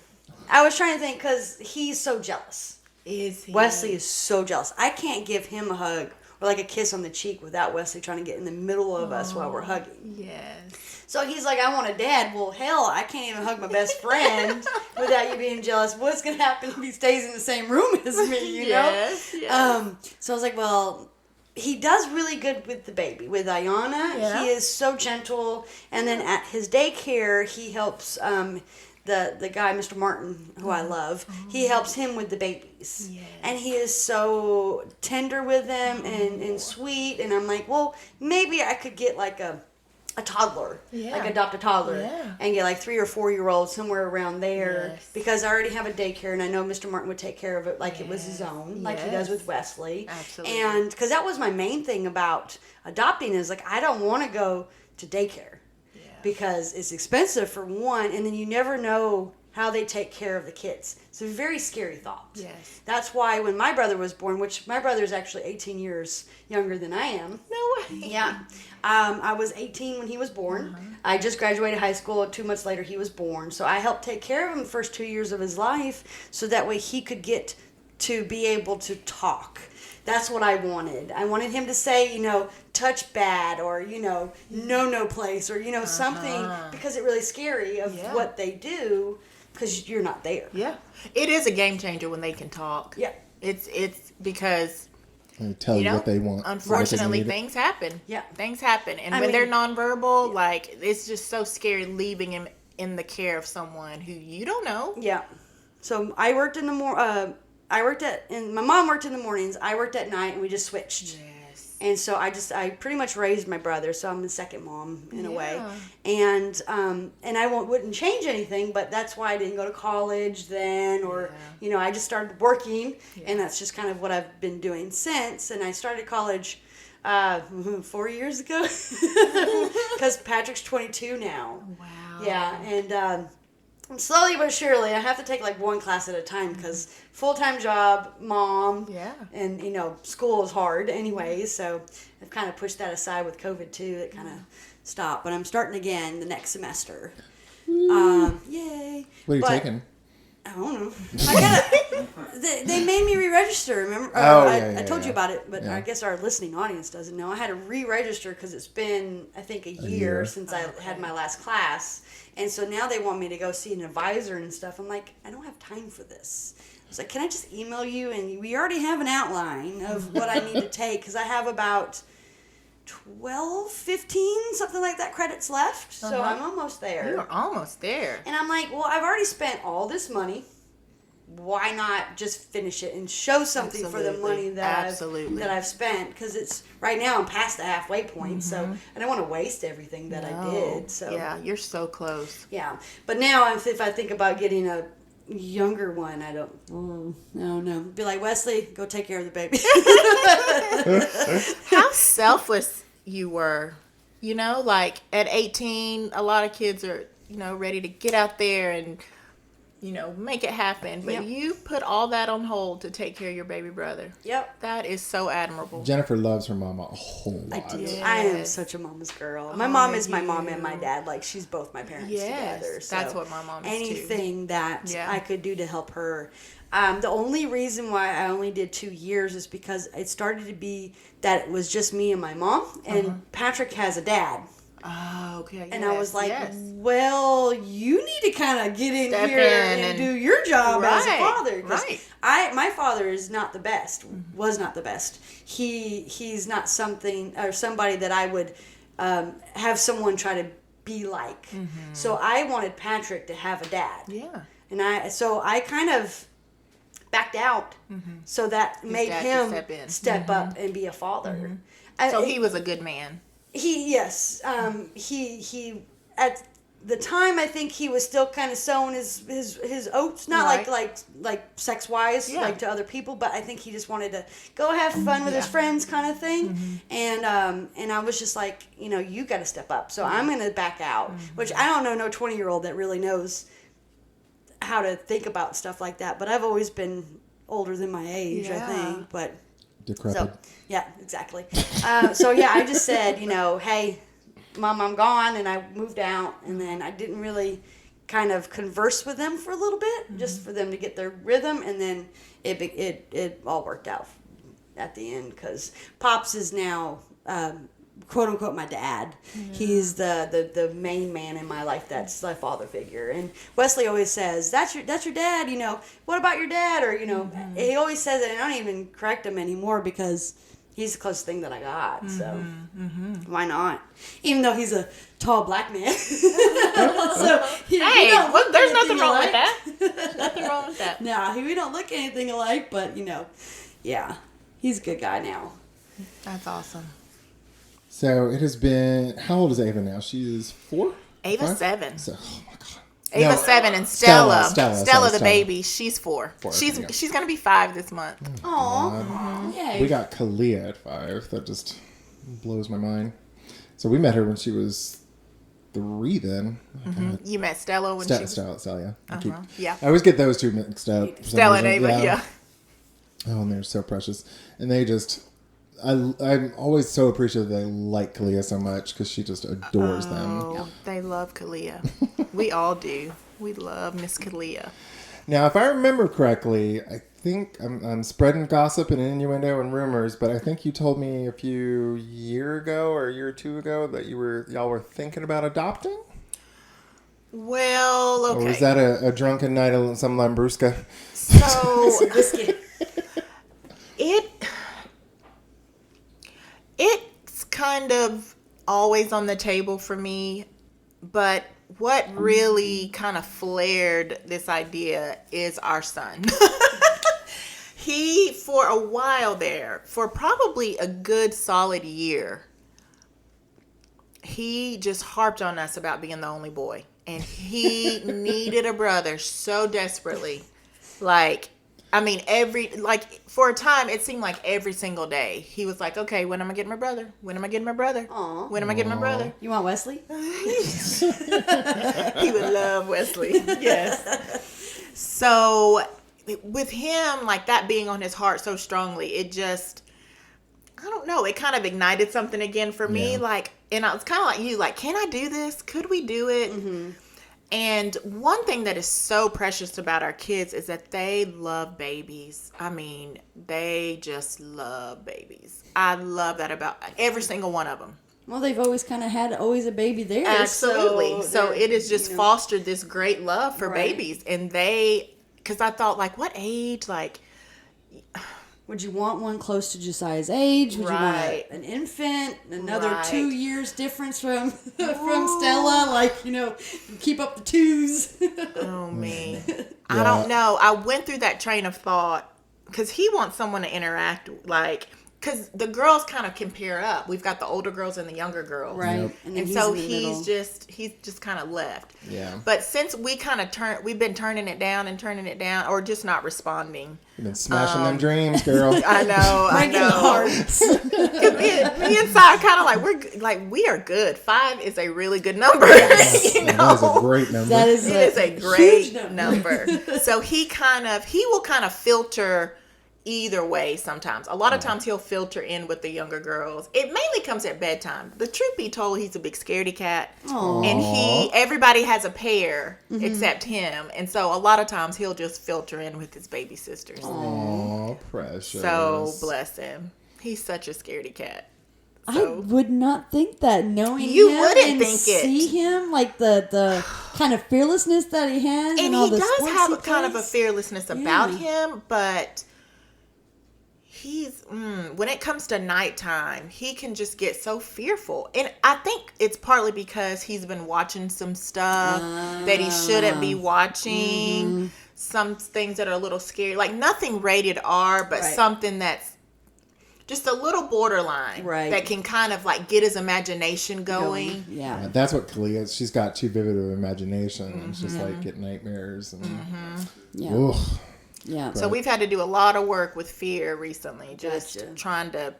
I was trying to think because he's so jealous. Is he? Wesley is so jealous. I can't give him a hug or like a kiss on the cheek without Wesley trying to get in the middle of us while we're hugging. Yes. So he's like, I want a dad. Well, hell, I can't even hug my best friend without you being jealous. What's going to happen if he stays in the same room as me, you know? Yes. So I was like, well, he does really good with the baby. With Ayana, Yeah. he is so gentle. And then at his daycare, he helps the guy, Mr. Martin, who I love. He helps him with the babies. Yes. And he is so tender with them and sweet. And I'm like, well, maybe I could get like a toddler, Yeah. like adopt a toddler, Yeah. and get like 3 or 4 year olds somewhere around there, Yes. because I already have a daycare, and I know Mr. Martin would take care of it like it was his own, like he does Yes. with Wesley. Absolutely. And because that was my main thing about adopting is like I don't want to go to daycare because it's expensive for one, and then you never know how they take care of the kids. It's a very scary thought. Yes. That's why when my brother was born, which my brother is actually 18 years younger than I am. No way. Yeah. I was 18 when he was born. I just graduated high school. 2 months later, he was born. So I helped take care of him the first 2 years of his life so that way he could get to be able to talk. That's what I wanted. I wanted him to say, touch bad or, no place or, something, because it's really scary of what they do because you're not there. Yeah. It is a game changer when they can talk. Yeah. It's because They tell you what they want. unfortunately, what they need. things happen. Yeah. Things happen. And I when they're mean- nonverbal, like, it's just so scary leaving him in the care of someone who you don't know. Yeah. So I worked in the my mom worked in the mornings. I worked at night, and we just switched. Yes. And so I pretty much raised my brother, so I'm the second mom in a way. Yeah. And I wouldn't change anything, but that's why I didn't go to college then, or I just started working, and that's just kind of what I've been doing since. And I started college 4 years ago, because Patrick's 22 now. Wow. Yeah, and slowly but surely, I have to take like one class at a time because full-time job, mom, and school is hard anyway. So I've kind of pushed that aside with COVID too. It kind of stopped, but I'm starting again the next semester. Yay! What are you taking? I don't know. They made me re-register. Remember? I told you about it, but I guess our listening audience doesn't know. I had to re-register because it's been, I think, a year since I had my last class. And so now they want me to go see an advisor and stuff. I'm like, I don't have time for this. I was like, can I just email you? And we already have an outline of what I need to take because I have about 12, 15, something like that credits left. So I'm almost there. You're almost there. And I'm like, well, I've already spent all this money. Why not just finish it and show something for the money that I've spent? Because it's right now I'm past the halfway point, so I don't want to waste everything that I did. So yeah, you're so close. Yeah, but now if I think about getting a younger one, I don't know. Be like, Wesley, go take care of the baby. How selfless you were. Like at 18, a lot of kids are, ready to get out there and make it happen. But you put all that on hold to take care of your baby brother. Yep. That is so admirable. Jennifer loves her mama a whole lot. I do. Yes. I am such a mama's girl. My mom is my mom and my dad. Like, she's both my parents together. So that's what my mom is anything that I could do to help her. The only reason why I only did 2 years is because it started to be that it was just me and my mom. And Patrick has a dad. Oh, okay. And I was like, well, you need to kind of get in here and do your job as a father. My father is not the best, was not the best. He's not somebody that I would have someone try to be like. So I wanted Patrick to have a dad. Yeah. And I kind of backed out so that made him step up and be a father. So he was a good man. He at the time I think he was still kind of sowing his oats, not like sex wise like to other people, but I think he just wanted to go have fun with his friends kind of thing. And I was just like, you got to step up. So I'm going to back out, which I don't know no 20-year-old that really knows how to think about stuff like that, but I've always been older than my age, I think, but decrepit. So, yeah, exactly. I just said, hey, Mom, I'm gone, and I moved out, and then I didn't really kind of converse with them for a little bit, just for them to get their rhythm, and then it all worked out at the end, because Pops is now quote unquote my dad. He's the main man in my life. That's my father figure. And Wesley always says, that's your dad, what about your dad? Or he always says it, and I don't even correct him anymore because he's the closest thing that I got. So why not? Even though he's a tall black man. So there's nothing wrong with that. There's nothing wrong with that. No, we don't look anything alike, but he's a good guy now. That's awesome. So it has been, how old is Ava now? She is 4? Ava's 7. So, oh my God. Ava's 7 and Stella the baby, she's 4. 4. She's going to be 5 this month. Aw. Yay. We got Kalia at 5. That just blows my mind. So we met her when she was 3 then. You met Stella when she was... Stella, yeah. I always get those two mixed up. Stella and Ava, yeah. Oh, and they're so precious. And they just... I'm always so appreciative they like Kalia so much because she just adores them. Oh, they love Kalia. We all do. We love Miss Kalia. Now, if I remember correctly, I think I'm spreading gossip and innuendo and rumors, but I think you told me a year or 2 ago that y'all were thinking about adopting? Well, okay. Or was that a drunken night at some Lambrusco? So it's kind of always on the table for me, but what really kind of flared this idea is our son. He, for a while there, for probably a good solid year, he just harped on us about being the only boy. And he needed a brother so desperately. Like, I mean, for a time, it seemed like every single day. He was like, okay, when am I getting my brother? When am I getting my brother? Aw. When am I getting my brother? You want Wesley? He would love Wesley. Yes. So with him, like that being on his heart so strongly, it just, I don't know, it kind of ignited something again for me. Yeah. Like, and I was kind of like you, like, can I do this? Could we do it? Mm-hmm. And one thing that is so precious about our kids is that they love babies. I mean, they just love babies. I love that about every single one of them. Well, they've always kind of had a baby there. Absolutely. So it has just fostered this great love for Right. babies. And because I thought, like, what age? Like, would you want one close to Josiah's age? Would Right. you want an infant? Another Right. 2 years difference from Stella? Like, keep up the twos. oh, me. Yeah. I don't know. I went through that train of thought because he wants someone to interact, like, because the girls kind of can pair up. We've got the older girls and the younger girls. Right. Yep. And then And so in the middle. he's just kind of left. Yeah. But since we kind of we've been turning it down, or just not responding. You've been smashing them dreams, girl. I know, Breaking hearts. me and Si are kind of like we are good. 5 is a really good number. You That know? is a great number. That is It is a huge great number. So he will kind of filter either way sometimes. A lot of times he'll filter in with the younger girls. It mainly comes at bedtime. The truth be told, he's a big scaredy cat. Aw. And everybody has a pair except him. And so a lot of times he'll just filter in with his baby sisters. Aw, precious. So bless him. He's such a scaredy cat. I So would not think that, knowing You him wouldn't and think it. see him, like the kind of fearlessness that he has, and all he the does sports have he a kind of a plays. fearlessness about him, but he's when it comes to nighttime, he can just get so fearful. And I think it's partly because he's been watching some stuff that he shouldn't be watching. Some things that are a little scary, like nothing rated R, but Right. something that's just a little borderline, Right. that can kind of like get his imagination going. Yeah. That's what Kalia is. She's got too vivid of an imagination. It's just like get nightmares. And, Yeah. Ugh. Yeah. So we've had to do a lot of work with fear recently, just Gotcha. trying to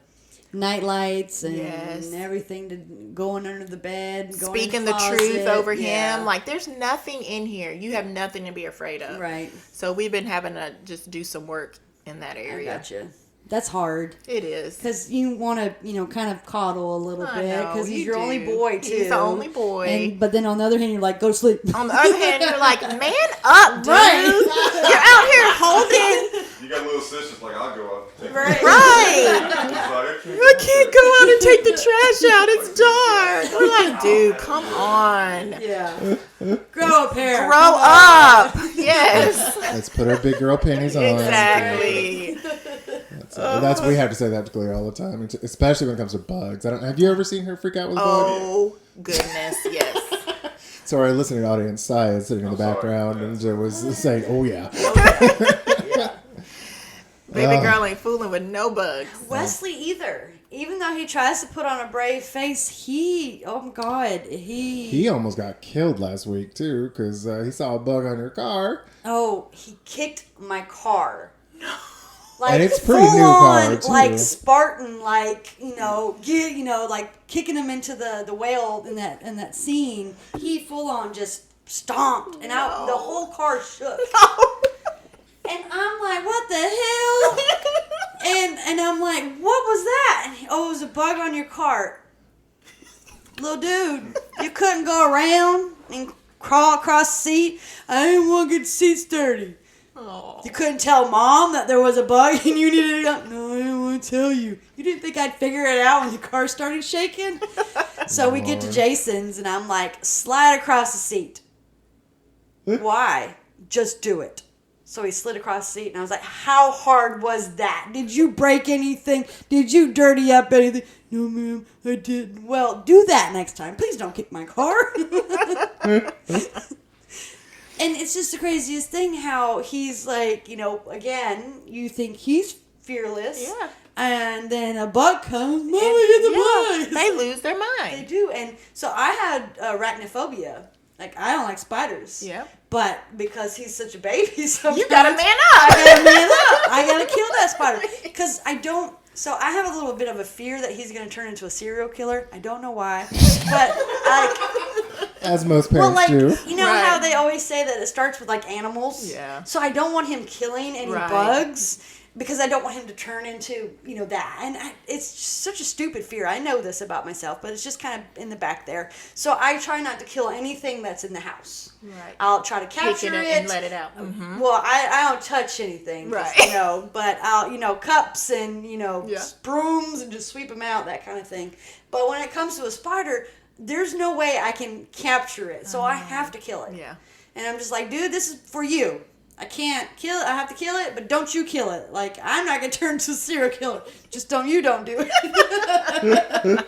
Night lights and Yes. everything to going under the bed, going speaking in the closet. truth over Yeah. him. Like, there's nothing in here. You have nothing to be afraid of. Right. So we've been having to just do some work in that I area. gotcha. That's hard. It is. Because you want to, kind of coddle a little I bit. know, Because he's you your only do. boy, too. He's the only boy. But then on the other hand, you're like, go to sleep. On the other hand, you're like, man up, dude. Right. You're out here holding. You got little sisters like I'll go out. Take Right. Right. I I can't go out and take the trash out. It's dark. We're like, dude, come on. Yeah. Grow up here. Grow up. Yes. Let's put our big girl panties on. Exactly. That's we have to say that to Kalia all the time, especially when it comes to bugs. Have you ever seen her freak out with bugs? Oh, goodness. Yes. So our listening audience, Sai, is sitting in the background and was saying, "Oh yeah." Baby girl ain't fooling with no bugs. Wesley either. Even though he tries to put on a brave face, oh my God, He almost got killed last week too because he saw a bug on your car. Oh, he kicked my car. Like, And it's pretty full new car, on, too. like Spartan, like like kicking him into the whale in that scene. He full on just stomped, and the whole car shook. And I'm like, what the hell? and I'm like, what was that? And it was a bug on your cart. Little dude, you couldn't go around and crawl across the seat. I didn't want to get the seats dirty. Oh. You couldn't tell Mom that there was a bug and you needed to go, no, I didn't want to tell you. You didn't think I'd figure it out when the car started shaking? So we get to Jason's and I'm like, slide across the seat. Why? Just do it. So he slid across the seat and I was like, how hard was that? Did you break anything? Did you dirty up anything? No, ma'am, I didn't. Well, do that next time. Please don't kick my car. And it's just the craziest thing how he's like, again, you think he's fearless. Yeah. And then a bug comes, Mama, get the bug. They lose their They mind. do. And so I had arachnophobia. Like, I don't like spiders. Yeah. But because he's such a baby, sometimes You gotta man up. I gotta man up. I gotta kill that spider. Because I don't. So I have a little bit of a fear that he's gonna turn into a serial killer. I don't know why. But As most parents do. you know Right. how they always say that it starts with like animals? Yeah. So I don't want him killing any Right. bugs because I don't want him to turn into, that. And it's such a stupid fear. I know this about myself, but it's just kind of in the back there. So I try not to kill anything that's in the house. Right. I'll try to capture Pick it it. and let it out. Mm-hmm. Well, I don't touch anything. Right. But I'll, cups and, Yeah. brooms and just sweep them out, that kind of thing. But when it comes to a spider, there's no way I can capture it. So I have to kill it. Yeah. And I'm just like, dude, this is for you. I can't kill it. I have to kill it, but don't you kill it. Like, I'm not going to turn to a serial killer. Just don't do it. That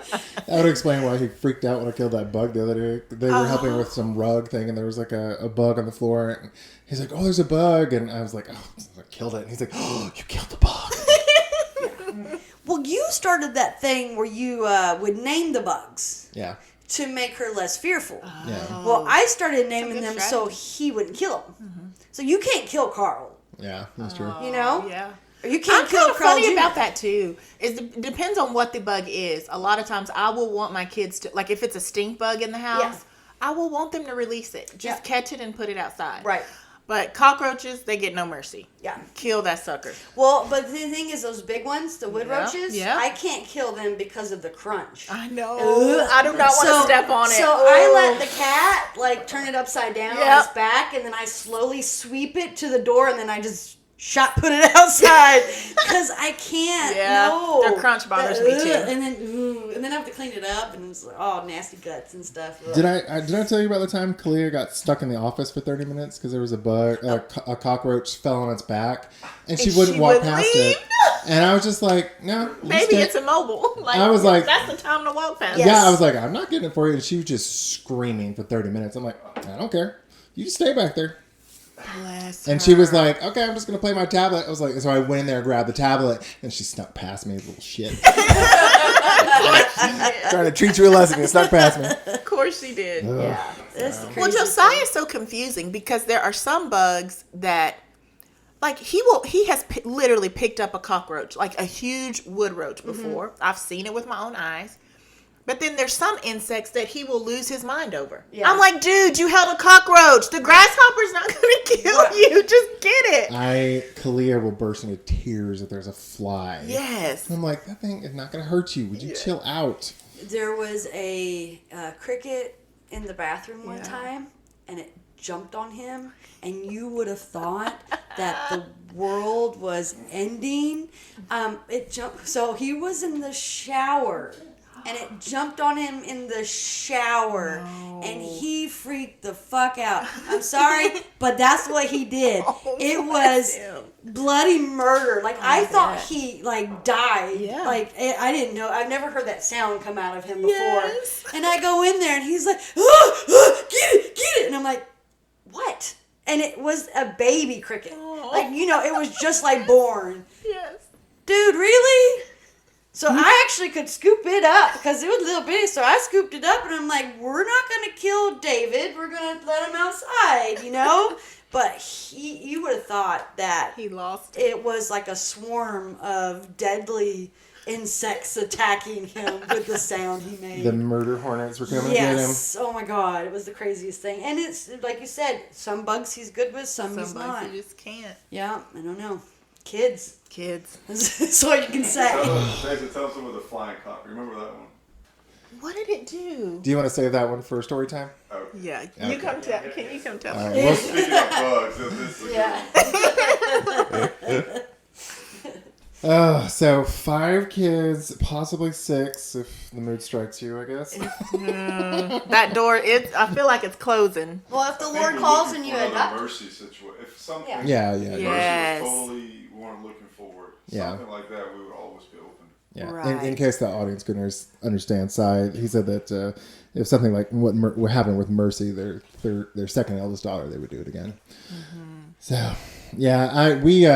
would explain why he freaked out when I killed that bug the other day. They were helping with some rug thing, and there was like a bug on the floor. And he's like, "Oh, there's a bug," and I was like, "Oh, I killed it." And he's like, "Oh, you killed the bug." Well, you started that thing where you would name the bugs Yeah, to make her less fearful. yeah, Well, I started naming good them so strategy. he wouldn't kill them. So you can't kill Carl, yeah. That's true. you know? Yeah. Or you can't I'm kill kind of Carl funny Jr. about that too. It depends on what the bug is. A lot of times, I will want my kids to, like, if it's a stink bug in the house, Yeah. I will want them to release it. Just Yeah. catch it and put it outside. Right. But cockroaches, they get no mercy. Yeah. Kill that sucker. Well, but the thing is, those big ones, the wood Yeah, roaches, yeah. I can't kill them because of the crunch. I know. Ugh. I do not want to step on it. So I let the cat turn it upside down on Yep. its back, and then I slowly sweep it to the door, and then I just put it outside because I can't. Yeah, No, the crunch bothers me too. And then I have to clean it up, and it's like, nasty guts and stuff. Ugh. Did I tell you about the time Kalia got stuck in the office for 30 minutes because there was a bug, a cockroach fell on its back, and she wouldn't walk past leave? it. And I was just like, no. you Maybe stay. it's immobile. Like, I was like- that's the time to walk past. Yeah. Yeah, I was like, I'm not getting it for you. And she was just screaming for 30 minutes. I'm like, I don't care. You just stay back there. Bless And her. she was like, okay, I'm just going to play my tablet. I was like, so I went in there and grabbed the tablet, and she snuck past me, little shit. Trying to treat you a lesson and snuck past me. Of course she did. Yeah, that's the Well, crazy Josiah is so confusing because there are some bugs that, like, he has literally picked up a cockroach, like a huge wood roach before. Mm-hmm. I've seen it with my own eyes. But then there's some insects that he will lose his mind over. Yeah. I'm like, dude, you held a cockroach. The grasshopper's not going to kill you. Just get it. Kalia will burst into tears if there's a fly. Yes. I'm like, that thing is not going to hurt you. Would you chill out? There was a cricket in the bathroom one Yeah. time, and it jumped on him, and you would have thought that the world was ending. It jumped. So he was in the shower, and it jumped on him in the shower, and he freaked the fuck out. I'm sorry, but that's what he did. Oh, It bless was him. bloody murder. Like, I thought bet. he died. Yeah. Like, I didn't know. I've never heard that sound come out of him before. Yes. And I go in there, and he's like, get it, and I'm like, what? And it was a baby cricket. Oh. Like, it was just like born. Yes. Dude, really? So I actually could scoop it up because it was a little bitty. So I scooped it up, and I'm like, we're not going to kill David. We're going to let him outside, But you would have thought that He lost it. it was like a swarm of deadly insects attacking him with the sound he made. The murder hornets were coming to get him. Yes. Oh my God. It was the craziest thing. And it's like you said, some bugs he's good with, some he's Some not. bugs you just can't. Yeah, I don't know. Kids. Kids. That's all you can say. Tell us with the flying cock. Remember that one? What did it do? Do you want to save that one for story time? Oh. Yeah. Okay. You come tell. Can you come tell? All right. me? Well, Speaking of bugs, this is Yeah. so 5 kids, possibly 6 if the mood strikes you, I guess. That door, I feel like it's closing. Well, if the I think Lord we're calls looking and you for another adopt. mercy situation. If something Yeah. Yeah. mercy Yes. was totally weren't looking for it, Yeah. something like that, we would always be open. Yeah. Right. In case the audience couldn't understand, he said that if something like what happened with Mercy, their second eldest daughter, they would do it again. So, yeah, we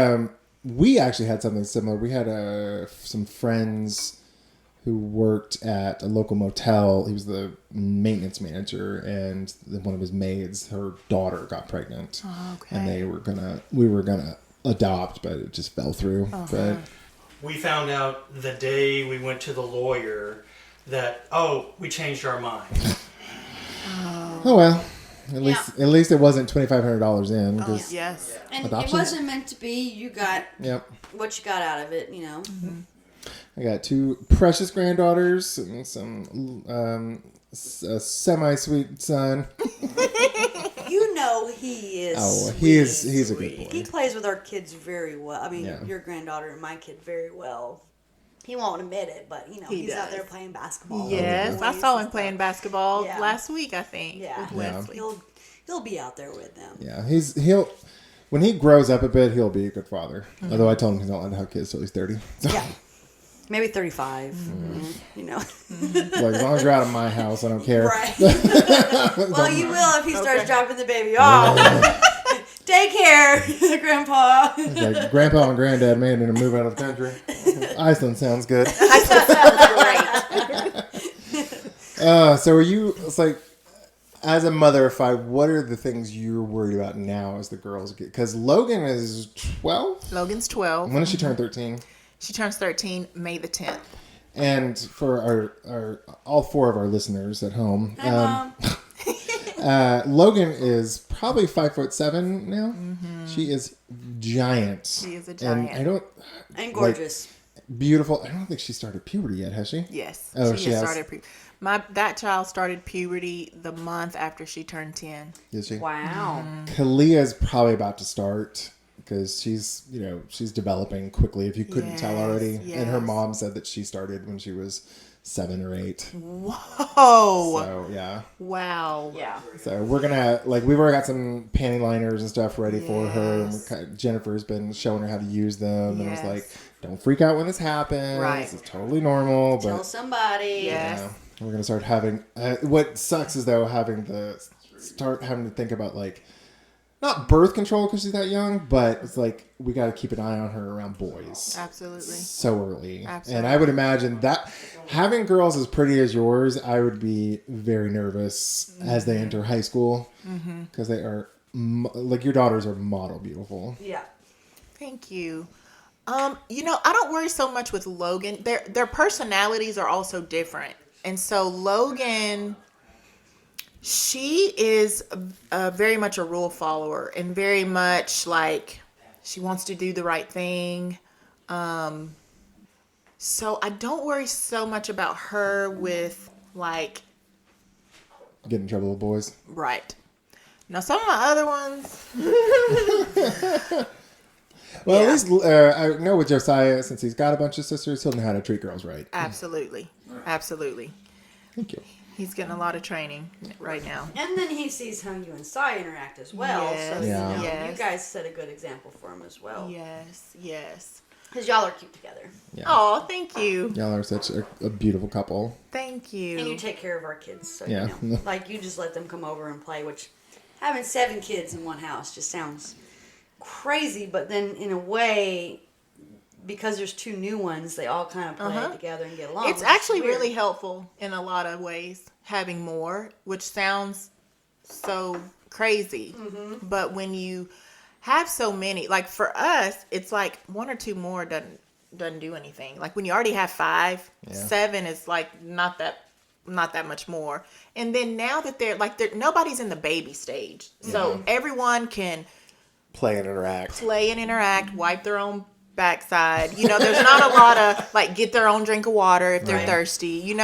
actually had something similar. We had some friends who worked at a local motel. He was the maintenance manager, and one of his maids, her daughter, got pregnant. Oh, okay. And we were gonna adopt, but it just fell through. But We found out the day we went to the lawyer that, we changed our mind. oh well. At least it wasn't $2,500 in. 'Cause, Yes. And Adoption? it wasn't meant to be. You got Yep. what you got out of it, you know. I got 2 precious granddaughters and some a semi-sweet son. You know he is. Oh, sweet. he's a good He boy. plays with our kids very well. I mean, Yeah. your granddaughter and my kid very well. He won't admit it, but you know He he's out does. there playing basketball. Yes, with I boys saw and him playing stuff. basketball Yeah. last week, I think, Yeah, with Wesley. he'll be out there with them. Yeah, he'll when he grows up a bit, he'll be a good father. Although I told him he's not allowed to have kids till he's 30. So, Yeah, maybe 35. You know, like, as long as you're out of my house, I don't care. right? Well, you will if he starts dropping the baby off. Take care, Grandpa. It's like Grandpa and Granddad may need to move out of the country. Iceland sounds good. So are you? It's like, as a mother of 5, what are the things you're worried about now as the girls get? Because Logan is 12. Logan's 12. When does she turn 13? She turns 13 May the 10th. And for our all 4 of our listeners at home, Hi, Mom. Logan is probably 5'7" now. She is giant. She is a giant. And I don't And gorgeous. beautiful. I don't think she started puberty yet, has she? Yes. Oh, she she has has. started that child started puberty the month after she turned 10. Is she? Wow. Kalia's probably about to start because she's developing quickly. If you couldn't tell already, and her yes. mom said that she started when she was 7 or 8. Whoa. So yeah. Wow. Yeah. So we're gonna we've already got some panty liners and stuff ready for her. And Yes. Jennifer's been showing her how to use them, and I was Yes. like, "Don't freak out when this happens. Right. It's totally normal." Tell But somebody. Yes. we're gonna start having. What sucks is though having to think about not birth control because she's that young, but it's like we got to keep an eye on her around boys Absolutely. so early. Absolutely. And I would imagine that having girls as pretty as yours, I would be very nervous as they enter high school because they are your daughters are model beautiful. Yeah. Thank you. I don't worry so much with Logan. Their personalities are also different. And so Logan, she is very much a rule follower and very much she wants to do the right thing. So I don't worry so much about her with Get in trouble with boys. right. Now some of my other ones, Well, Yeah. at least I know with Josiah, since he's got a bunch of sisters, he'll know how to treat girls right. absolutely. Thank you. He's getting a lot of training right now. And then he sees how you and Sai interact as well. Yes. So, Yeah. Yes. you guys set a good example for him as well. Yes. Because y'all are cute together. Yeah. Oh, thank you. Y'all are such a beautiful couple. Thank you. And you take care of our kids. So, Yeah. you just let them come over and play, which having 7 kids in one house just sounds crazy. But then in a way, because there's 2 new ones, they all kind of play together and get along. It's which is actually weird. really helpful in a lot of ways, having more, which sounds so crazy. But when you have so many, for us, it's 1 or 2 more doesn't do anything. When you already have 5, 7 is not that much more. And then now that they're nobody's in the baby stage, so everyone can Play and interact. play and interact, wipe their own backside. There's not a lot of get their own drink of water if they're Right. thirsty.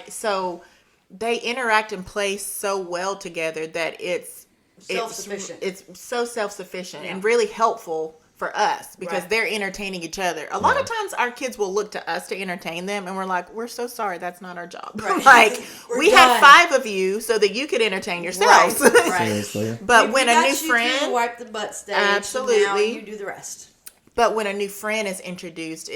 So they interact and play so well together that it's Self-sufficient. It's so self-sufficient and really helpful for us because Right. they're entertaining each other. A lot of times our kids will look to us to entertain them and we're like, we're so sorry, that's not our job. Right. We're we done. had 5 of you so that you could entertain yourselves. Right. Seriously. But We when got a new you through the friend wipe the butt stage. Absolutely. And now you do the rest. But when a new friend is introduced,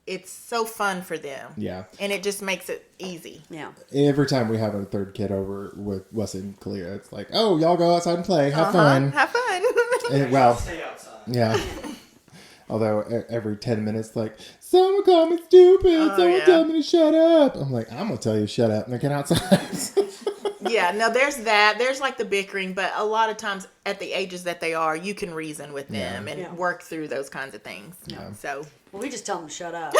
it's so fun for them. Yeah. And it just makes it easy. Yeah. Every time we have a third kid over with Wesley and Kalia, it's like, oh, y'all go outside and play. Have fun. Have fun. And, well, Stay outside. yeah. Although every 10 minutes, like, someone call me stupid. Someone yeah. tell me to shut up. I'm like, I'm going to tell you to shut up and get outside. Yeah, no, there's that. There's like the bickering, but a lot of times at the ages that they are, you can reason with them and Yeah. work through those kinds of things. Yeah. So, Well, we just tell them to shut up.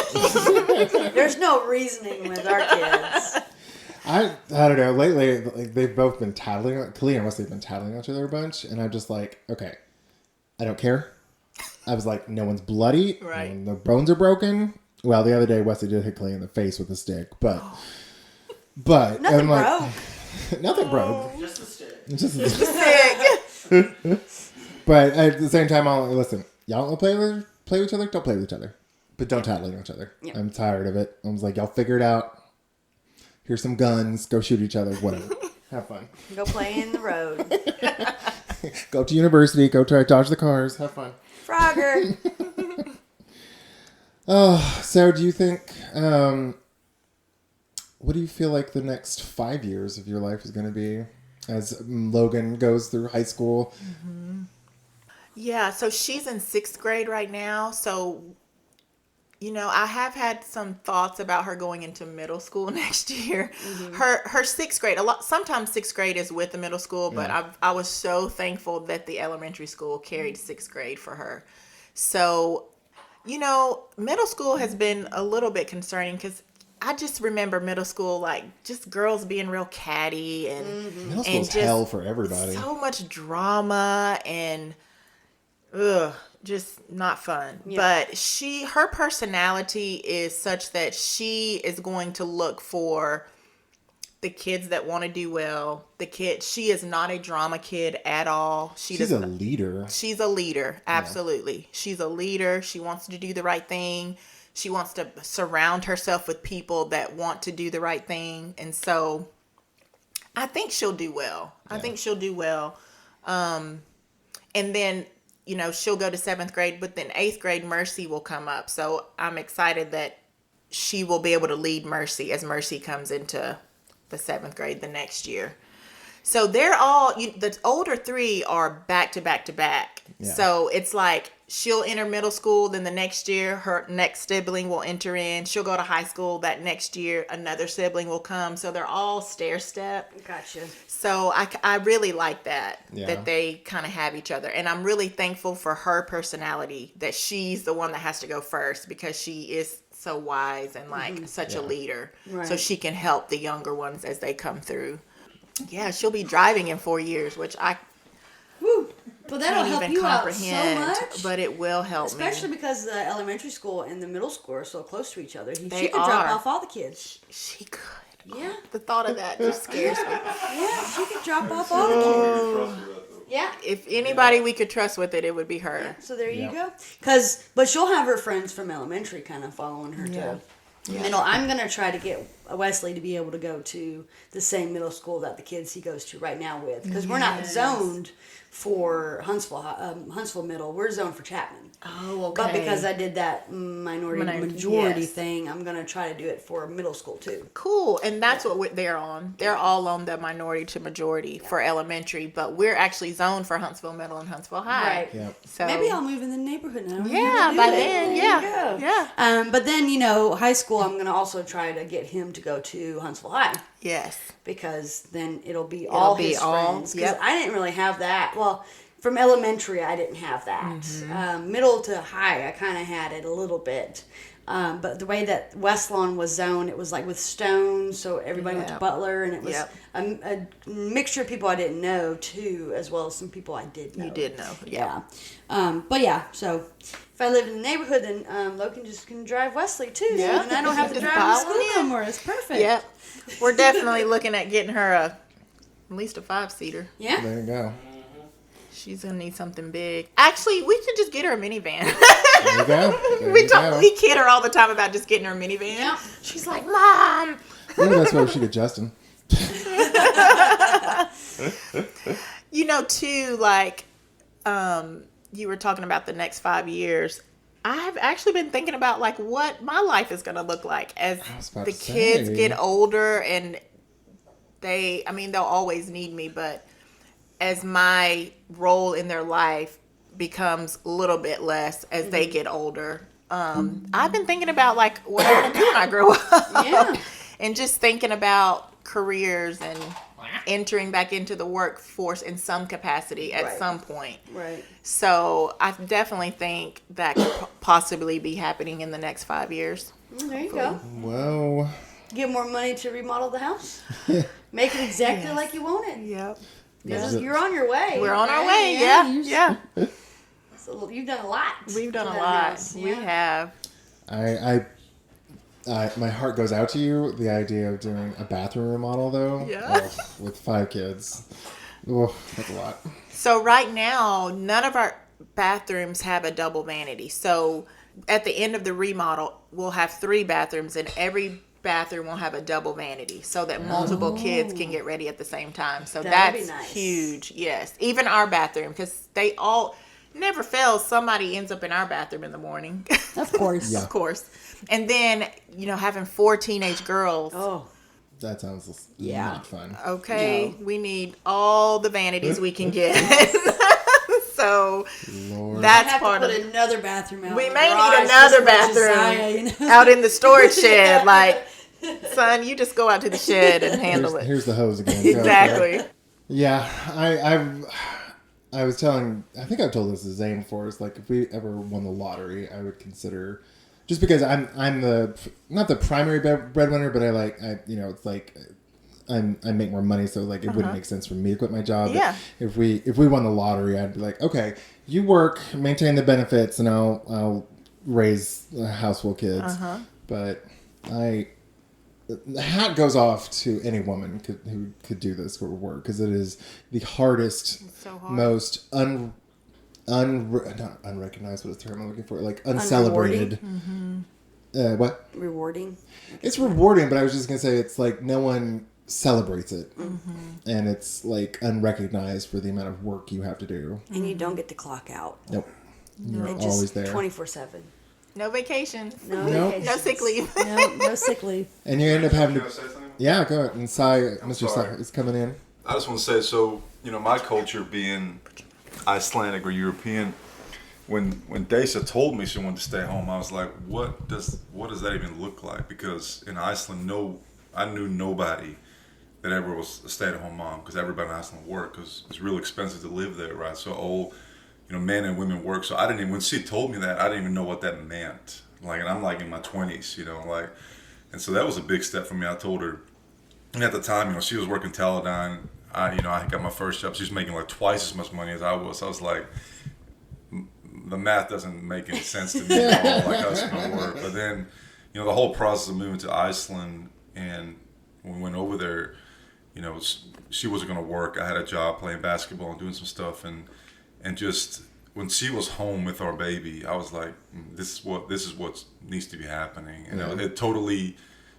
There's no reasoning with our kids. I don't know. Lately, like, they've both been tattling. Kalia and Wesley have been tattling each other a bunch. And I'm just like, okay, I don't care. I was like, no one's bloody. Right. And the bones are broken. Well, the other day, Wesley did hit Kalia in the face with a stick. But Nothing I'm like, broke. nothing broke. Just a stick. It's just sick. But at the same time, I'll listen. Y'all want to play with each other? Don't play with each other. But don't tattle on each other. Yep. I'm tired of it. I was like, y'all figure it out. Here's some guns. Go shoot each other. Whatever. Have fun. Go play in the road. Go to university. Go try to dodge the cars. Have fun. Frogger. Oh, so do you think, what do you feel like the next 5 years of your life is going to be as Logan goes through high school? Yeah, so she's in 6th grade right now. So, you know, I have had some thoughts about her going into middle school next year. Her 6th grade, sometimes 6th grade is with the middle school, but I was so thankful that the elementary school carried 6th grade for her. So, you know, middle school has been a little bit concerning because I just remember middle school, like, just girls being real catty and Middle school's hell for everybody. so much drama and just not fun. Yeah. But her personality is such that she is going to look for the kids that want to do well. She is not a drama kid at all. She's a leader. She's a leader. Absolutely. Yeah. She's a leader. She wants to do the right thing. She wants to surround herself with people that want to do the right thing. And so I think she'll do well. And then, you know, she'll go to 7th grade, but then 8th grade, Mercy will come up. So I'm excited that she will be able to lead Mercy as Mercy comes into the 7th grade the next year. So they're all, the older 3 are back to back to back. Yeah. So it's like she'll enter middle school, then the next year her next sibling will enter in. She'll go to high school that next year, another sibling will come. So they're all stair step. Gotcha. So I really like that Yeah. they kind of have each other. And I'm really thankful for her personality, that she's the one that has to go first because she is so wise and like such a leader. Right. So she can help the younger ones as they come through. Yeah, she'll be driving in 4 years, which I Woo. Well, that'll can't help even you comprehend, out so much. but it will help Especially me. because the elementary school and the middle school are so close to each other. She They could drop are. off all the kids. She could. Yeah. The thought of that just scares me. Yeah, she could drop off all the kids. Trust her with that, though. Yeah. If anybody we could trust with it, it would be her. So there you Yeah. go. But she'll have her friends from elementary kind of following her Yeah. to middle. I'm going to try to get Wesley to be able to go to the same middle school that the kids he goes to right now with. Because we're not zoned for Huntsville Middle. We're zoned for Chapman. Oh, okay. But because I did that minority majority yes. thing, I'm going to try to do it for middle school too. Cool, and that's what they're on. They're all on the minority to majority for elementary, but we're actually zoned for Huntsville Middle and Huntsville High. Right. Yeah. So Maybe I'll move in the neighborhood now. Yeah, by then, yeah. Yeah. But then, high school, I'm going to also try to get him to go to Huntsville High. Yes. Because then it'll be all his friends. Because yep. I didn't really have that. Well, from elementary, I didn't have that. Mm-hmm. Middle to high, I kind of had it a little bit. But the way that West Lawn was zoned, it was like with stones, so everybody went to Yep. Butler, and it was Yep. a mixture of people I didn't know, too, as well as some people I did know. You did know. Yeah. But yeah, so if I lived in the neighborhood, then Logan just can drive Wesley, too. Yeah. And I don't have to Just drive to pile school in. no more. It's perfect. Yep. We're definitely looking at getting her at least a 5-seater. Yeah. There you go. She's gonna need something big. Actually, we should just get her a minivan. There you go. There you go. We kid her all the time about just getting her a minivan. Yeah. She's like, Mom. Maybe that's why we should get Justin. Too, like, you were talking about the next 5 years. I have actually been thinking about like what my life is going to look like as about the to kids say. get older, and they'll always need me, but as my role in their life becomes a little bit less as they get older, I've been thinking about like what I'm going to do when I grow up. Yeah. And just thinking about careers and entering back into the workforce in some capacity at Right. some point. Right. So I definitely think that could possibly be happening in the next 5 years. There you go. Well, Get more money to remodel the house. Make it exactly like you want it. Yep. You're on your way. We're on our right? way. Yeah. you- Yeah. So you've done a lot. We've done to a that lot. house. We Yeah. have. my heart goes out to you. The idea of doing a bathroom remodel, though, Yeah. with 5 kids, that's a lot. So right now, none of our bathrooms have a double vanity. So at the end of the remodel, we'll have 3 bathrooms, and every bathroom will have a double vanity so that multiple kids can get ready at the same time. So That'd be that's nice. huge. Yes. Even our bathroom, because they all never fails. Somebody ends up in our bathroom in the morning. Of course. Yeah. Of course. And then, having 4 teenage girls. Oh. That sounds Yeah. not fun. Okay, No. we need all the vanities we can get. So Lord. I that's have part to of put it. another bathroom out. We in the may need garage another just for bathroom Josiah, out in the storage shed. Yeah. Like, son, you just go out to the shed and handle it. Here's the hose again. Go. Exactly. Yeah, I was telling, I think I've told this to Zane before. It's like if we ever won the lottery, I would consider, just because I'm not the primary breadwinner, but it's like I make more money, so like it wouldn't make sense for me to quit my job. But Yeah. if we won the lottery, I'd be like, okay, you work, maintain the benefits, and I'll raise a house full of kids. But the hat goes off to any woman who could do this sort of work, because it is the hardest, so hard. most not unrecognized, what is the term I'm looking for? Like uncelebrated. What? Rewarding. It's rewarding, but I was just gonna say it's like no one celebrates it, and it's like unrecognized for the amount of work you have to do. And you don't get to clock out. Nope, you're It always just there, 24/7. No vacation. No, Nope. vacations. No sick leave. No sick leave. and you end up having Can I to. say something? Yeah, go ahead. And Mr. sorry. Sai is coming in. I just want to say, so my culture being Icelandic or European, when Dasha told me she wanted to stay home, I was like, what does that even look like? Because in Iceland, I knew nobody that ever was a stay-at-home mom, because everybody in Iceland worked, because it's real expensive to live there, right? So all men and women work. So I didn't even, when she told me that, I didn't even know what that meant. Like, and I'm like in my 20s, and so that was a big step for me. I told her, and at the time, she was working Teledyne. I got my first job. She was making like twice as much money as I was. So I was like, the math doesn't make any sense to me at all. Like, how's it gonna work? But then, the whole process of moving to Iceland, and when we went over there, she wasn't gonna work. I had a job playing basketball and doing some stuff, and just when she was home with our baby, I was like, this is what needs to be happening. And it totally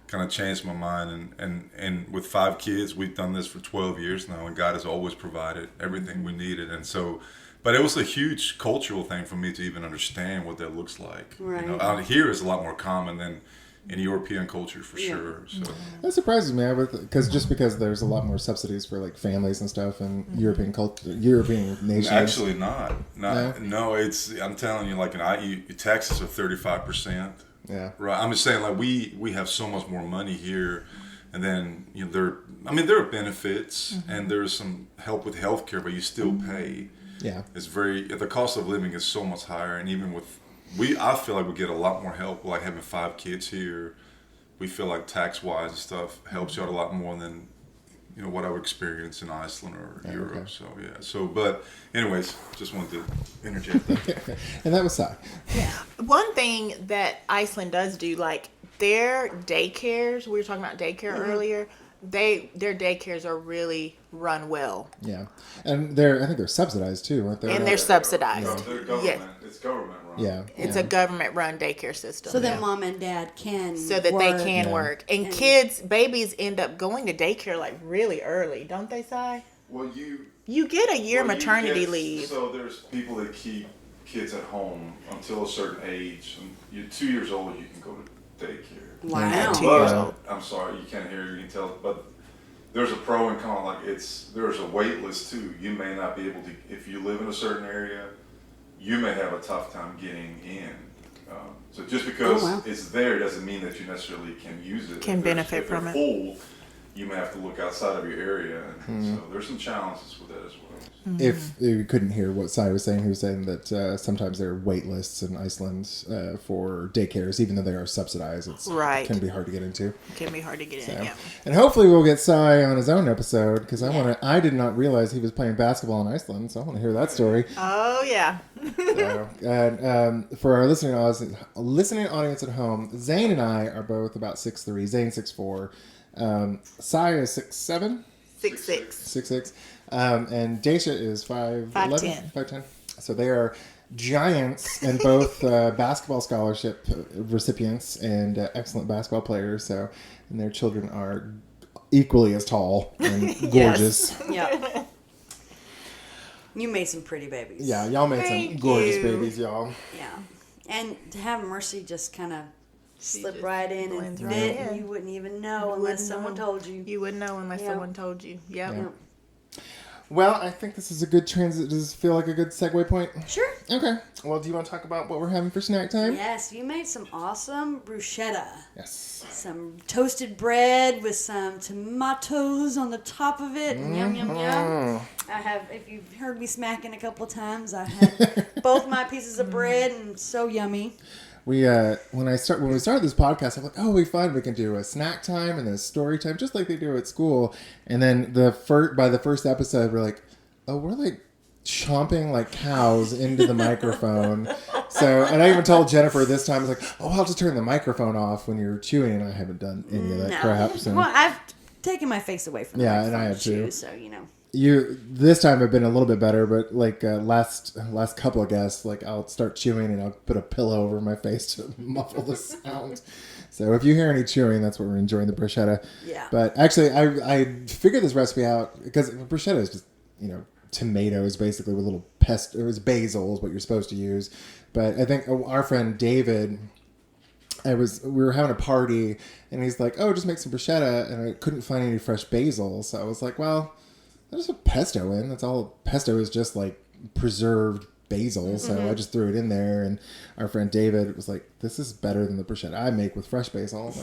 kind of changed my mind. And with 5 kids, we've done this for 12 years now, and God has always provided everything we needed. And so, but it was a huge cultural thing for me to even understand what that looks like. Right. Out here is a lot more common than in European culture for sure. So. That surprises me, because there's a lot more subsidies for like families and stuff in European culture, European nations. Actually, not. No? No, I'm telling you, like taxes are 35%. Yeah. Right. I'm just saying, like we have so much more money here, and then there are benefits and there's some help with healthcare, but you still pay. Yeah. It's the cost of living is so much higher, and even with I feel like we get a lot more help, like having 5 kids here. We feel like tax-wise and stuff helps you out a lot more than what I would experience in Iceland or Europe. okay. So yeah. So but anyways, just wanted to interject that. And that was Sai. One thing that Iceland does do, like their daycares, we were talking about daycare earlier, their daycares are really run well. Yeah. And I think they're subsidized too, aren't they? And they're subsidized. No, they're government. Yeah. It's government run. Yeah. It's a government-run daycare system. So that mom and dad can so that they can Yeah. work. And babies end up going to daycare like really early, don't they, Si? Well, You get a year well, you maternity get- leave. So there's people that keep kids at home until a certain age. And you're 2 years old, you can go to daycare. Wow. 2 years But, old. I'm sorry, you can't hear, you can tell, but there's a pro and con. Like there's a wait list too. You may not be able to, if you live in a certain area, you may have a tough time getting in. So just because it's there doesn't mean that you necessarily can use it. Can benefit if they're from it. full, you may have to look outside of your area. And so there's some challenges with that as well. If you couldn't hear what Sai was saying, he was saying that sometimes there are wait lists in Iceland for daycares, even though they are subsidized. It Right. can be hard to get into. Can be hard to get in. So. Yeah. And hopefully we'll get Sai on his own episode because I did not realize he was playing basketball in Iceland, so I want to hear that story. Oh yeah. So, and for our listening audience at home, Zane and I are both about 6'3", Zane 6'4", Sai is 6'7", 6'6". 6'6", and Dasha is 5'11", 5'10". 5'10". So they are giants and both basketball scholarship recipients and excellent basketball players. So, and their children are equally as tall and gorgeous. Yeah. You made some pretty babies. Yeah, y'all made some Thank gorgeous you. babies, y'all. Yeah. And to have Mercy just kind of slip just right in and blends fit, right and in. you wouldn't even know unless someone told you. You wouldn't know unless Yeah. someone told you. Yep. Yeah. Well, I think this is a good transit. Does this feel like a good segue point? Sure. Okay. Well, do you want to talk about what we're having for snack time? Yes, you made some awesome bruschetta. Yes. Some toasted bread with some tomatoes on the top of it. Yum, yum, yum. I have, if you've heard me smacking a couple times, I had both my pieces of bread and so yummy. We when we started this podcast, I'm like, oh, we fun. We can do a snack time and a story time, just like they do at school. And then by the first episode, we're like, oh, we're like chomping like cows into the microphone. So, and I even told Jennifer this time, I was like, oh, I'll just turn the microphone off when you're chewing. And I haven't done any of that crap. So. Well, I've taken my face away from the Yeah, and I microphone have too. So, you know. This time have been a little bit better, but like last couple of guests, like I'll start chewing and I'll put a pillow over my face to muffle the sound. So if you hear any chewing, that's what we're enjoying the bruschetta. Yeah. But actually, I figured this recipe out because bruschetta is just tomatoes basically with little pesto. It was basil is what you're supposed to use, but I think our friend David. We were having a party and he's like, oh, just make some bruschetta, and I couldn't find any fresh basil, so I was like, well, there's a pesto in. That's all. Pesto is just like preserved basil, so I just threw it in there. And our friend David was like, "This is better than the bruschetta I make with fresh basil." I was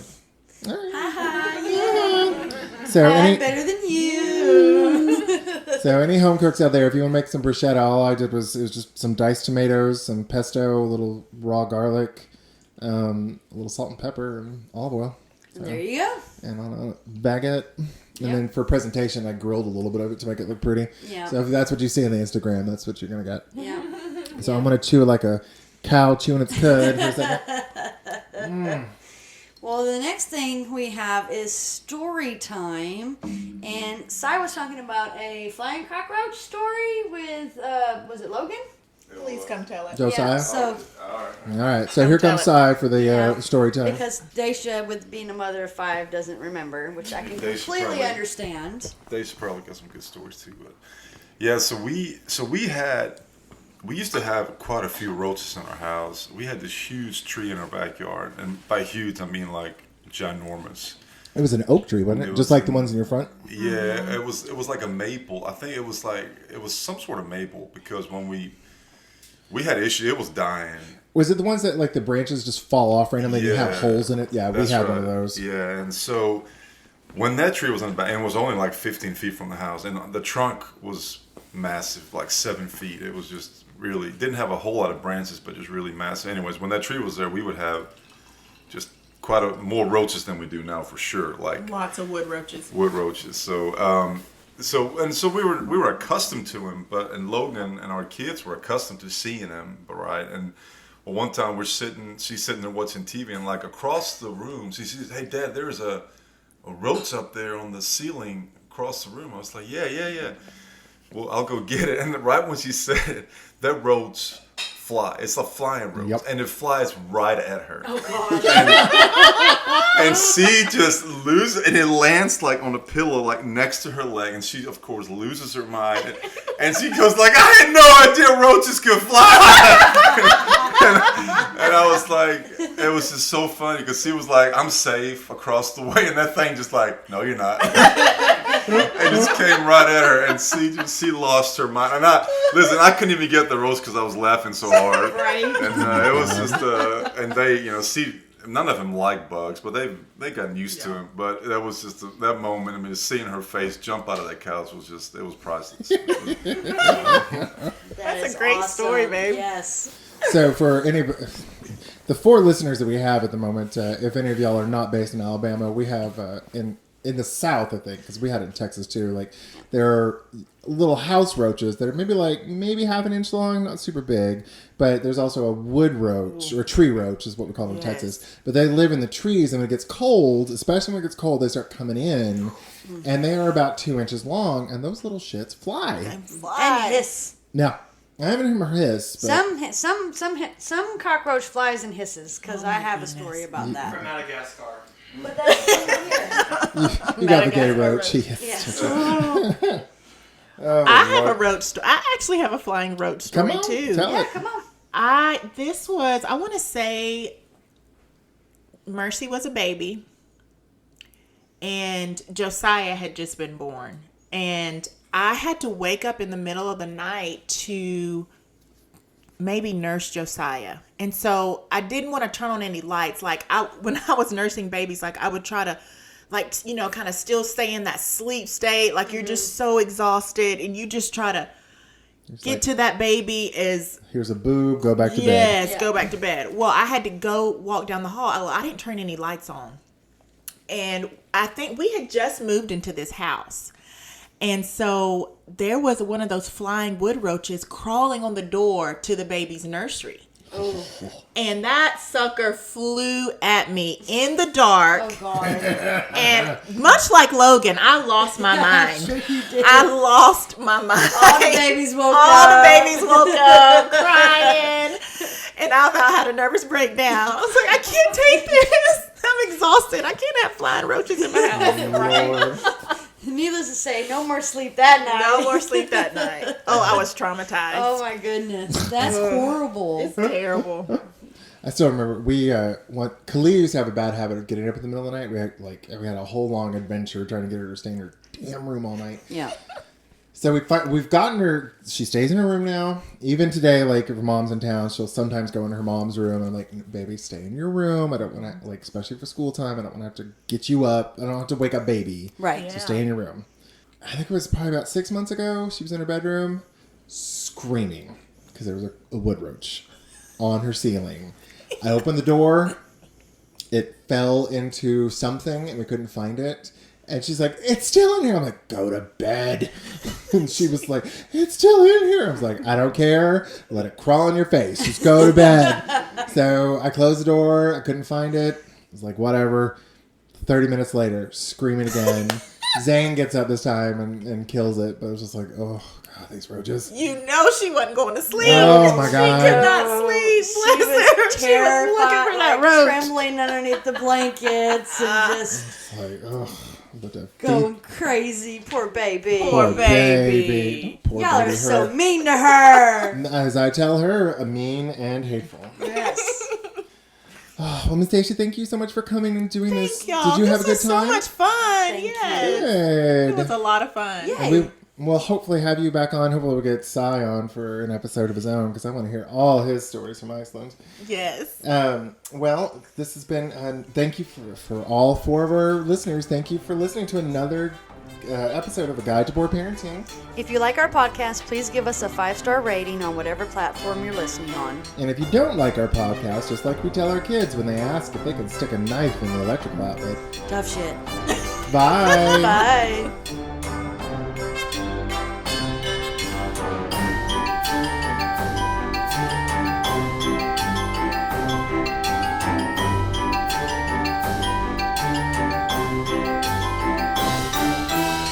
like, "All right." So I'm better than you. So any home cooks out there, if you want to make some bruschetta, all I did was just some diced tomatoes, some pesto, a little raw garlic, a little salt and pepper, and olive oil. So, There you go. and on a baguette. And Yep. then for presentation, I grilled a little bit of it to make it look pretty. Yeah. So if that's what you see on the Instagram, that's what you're going to get. Yeah. So I'm going to chew like a cow chewing its cud for a second. Well, the next thing we have is story time. And Sai was talking about a flying cockroach story with, was it Logan? Please come tell us. Josiah? Yeah, so All right. So here comes Sai for the story time. because Dasha, with being a mother of 5, doesn't remember, which I can Dasha completely probably- understand. They should probably got some good stories too, but yeah. So we used to have quite a few roaches in our house. We had this huge tree in our backyard, and by huge I mean like ginormous. It was an oak tree, wasn't it? It Just was- like the ones in your front? Yeah, it was like a maple. I think it was some sort of maple because when we had issues, it was dying. Was it the ones that like the branches just fall off randomly and you have holes in it? Yeah, we That's had one right. of those. Yeah, and so when that tree was in the back, and it was only like 15 feet from the house, and the trunk was massive, like 7 feet. It was just really, didn't have a whole lot of branches, but just really massive. Anyways, when that tree was there, we would have just more roaches than we do now for sure. Like Lots of wood roaches. wood roaches. So we were accustomed to him, and Logan and our kids were accustomed to seeing him, right? And well, one time she's sitting there watching TV, and like across the room, she says, "Hey, Dad, there's a roach up there on the ceiling across the room." I was like, "Yeah. Well, I'll go get it." And right when she said it, that roach it's a flying roach, Yep. and it flies right at her. Oh, God. And she just loses, and it lands like on a pillow, like next to her leg, and she, of course, loses her mind. And she goes like, I had no idea roaches could fly. And I was like, it was just so funny because she was like, I'm safe across the way. And that thing just like, no, you're not. And just came right at her. And she lost her mind. And I couldn't even get the roast because I was laughing so hard. Right. And it was just, and they, none of them like bugs, but they got used to them. But that was just that moment. I mean, just seeing her face jump out of that couch was just, it was priceless. That's a great story, babe. Yes. So for the 4 listeners that we have at the moment, if any of y'all are not based in Alabama, we have in the South, I think, because we had it in Texas too. Like there are little house roaches that are maybe half an inch long, not super big, but there's also a wood roach or tree roach is what we call them in Texas. But they live in the trees, and when it gets cold, especially when it gets cold, they start coming in, and they are about 2 inches long, and those little shits fly. And hiss. Now, I haven't heard hiss. But Some cockroach flies and hisses because I have a story about that. From Madagascar. But that's here. you got the gay roach. He Yes. I have a roach story. I actually have a flying roach story Come on, too. tell it. Come on. I want to say Mercy was a baby and Josiah had just been born. And I had to wake up in the middle of the night to maybe nurse Josiah. And so I didn't want to turn on any lights. Like when I was nursing babies, like I would try to kind of still stay in that sleep state. Like you're just so exhausted and you just try to get to that baby as... Here's a boob, go back to bed. Yes, go back to bed. Well, I had to go walk down the hall. I didn't turn any lights on. And I think we had just moved into this house. And so there was one of those flying wood roaches crawling on the door to the baby's nursery. Oh. And that sucker flew at me in the dark. Oh, God. And much like Logan, I lost my mind. Sure you did. I lost my mind. All the babies woke up. All the babies woke up crying. And I about had a nervous breakdown. I was like, I can't take this. I'm exhausted. I can't have flying roaches in my house. Lord. Needless to say, no more sleep that night. No more sleep that night. Oh, I was traumatized. Oh my goodness, that's horrible. It's terrible. I still remember Khalil used to have a bad habit of getting up in the middle of the night. We had a whole long adventure trying to get her to stay in her damn room all night. Yeah. So we've gotten her. She stays in her room now. Even today, like if her mom's in town, she'll sometimes go in her mom's room. And I'm like, baby, stay in your room. I don't want to, like, especially for school time. I don't want to have to get you up. I don't have to wake up baby. Right. So stay in your room. I think it was probably about 6 months ago. She was in her bedroom, screaming because there was a wood roach on her ceiling. I opened the door. It fell into something, and we couldn't find it. And she's like, it's still in here. I'm like, go to bed. And she was like, it's still in here. I was like, I don't care. Let it crawl on your face. Just go to bed. So I closed the door. I couldn't find it. I was like, whatever. 30 minutes later, screaming again. Zane gets up this time and kills it. But it was just like, oh, God, these roaches. You know she wasn't going to sleep. Oh, my God. She could not sleep. She Bless was her. terrified, She was looking for that like, roach. trembling underneath the blankets and just It's like, oh. going crazy. Poor baby. Poor baby. Poor Y'all baby. are so Her. mean to her. As I tell her, mean and hateful. Yes. Oh, well, Miss Dacia, thank you so much for coming and doing this. Thank y'all. Did you have a good This was time? so much fun. Thank Yes. Good. It was a lot of fun. Yeah. We'll hopefully have you back on. Hopefully we'll get Cy on for an episode of his own because I want to hear all his stories from Iceland. Yes. Well, this has been, thank you for all 4 of our listeners. Thank you for listening to another episode of A Guide to Board Parenting. If you like our podcast, please give us a 5-star rating on whatever platform you're listening on. And if you don't like our podcast, just like we tell our kids when they ask if they can stick a knife in the electrical outlet. Tough shit. Bye. Bye.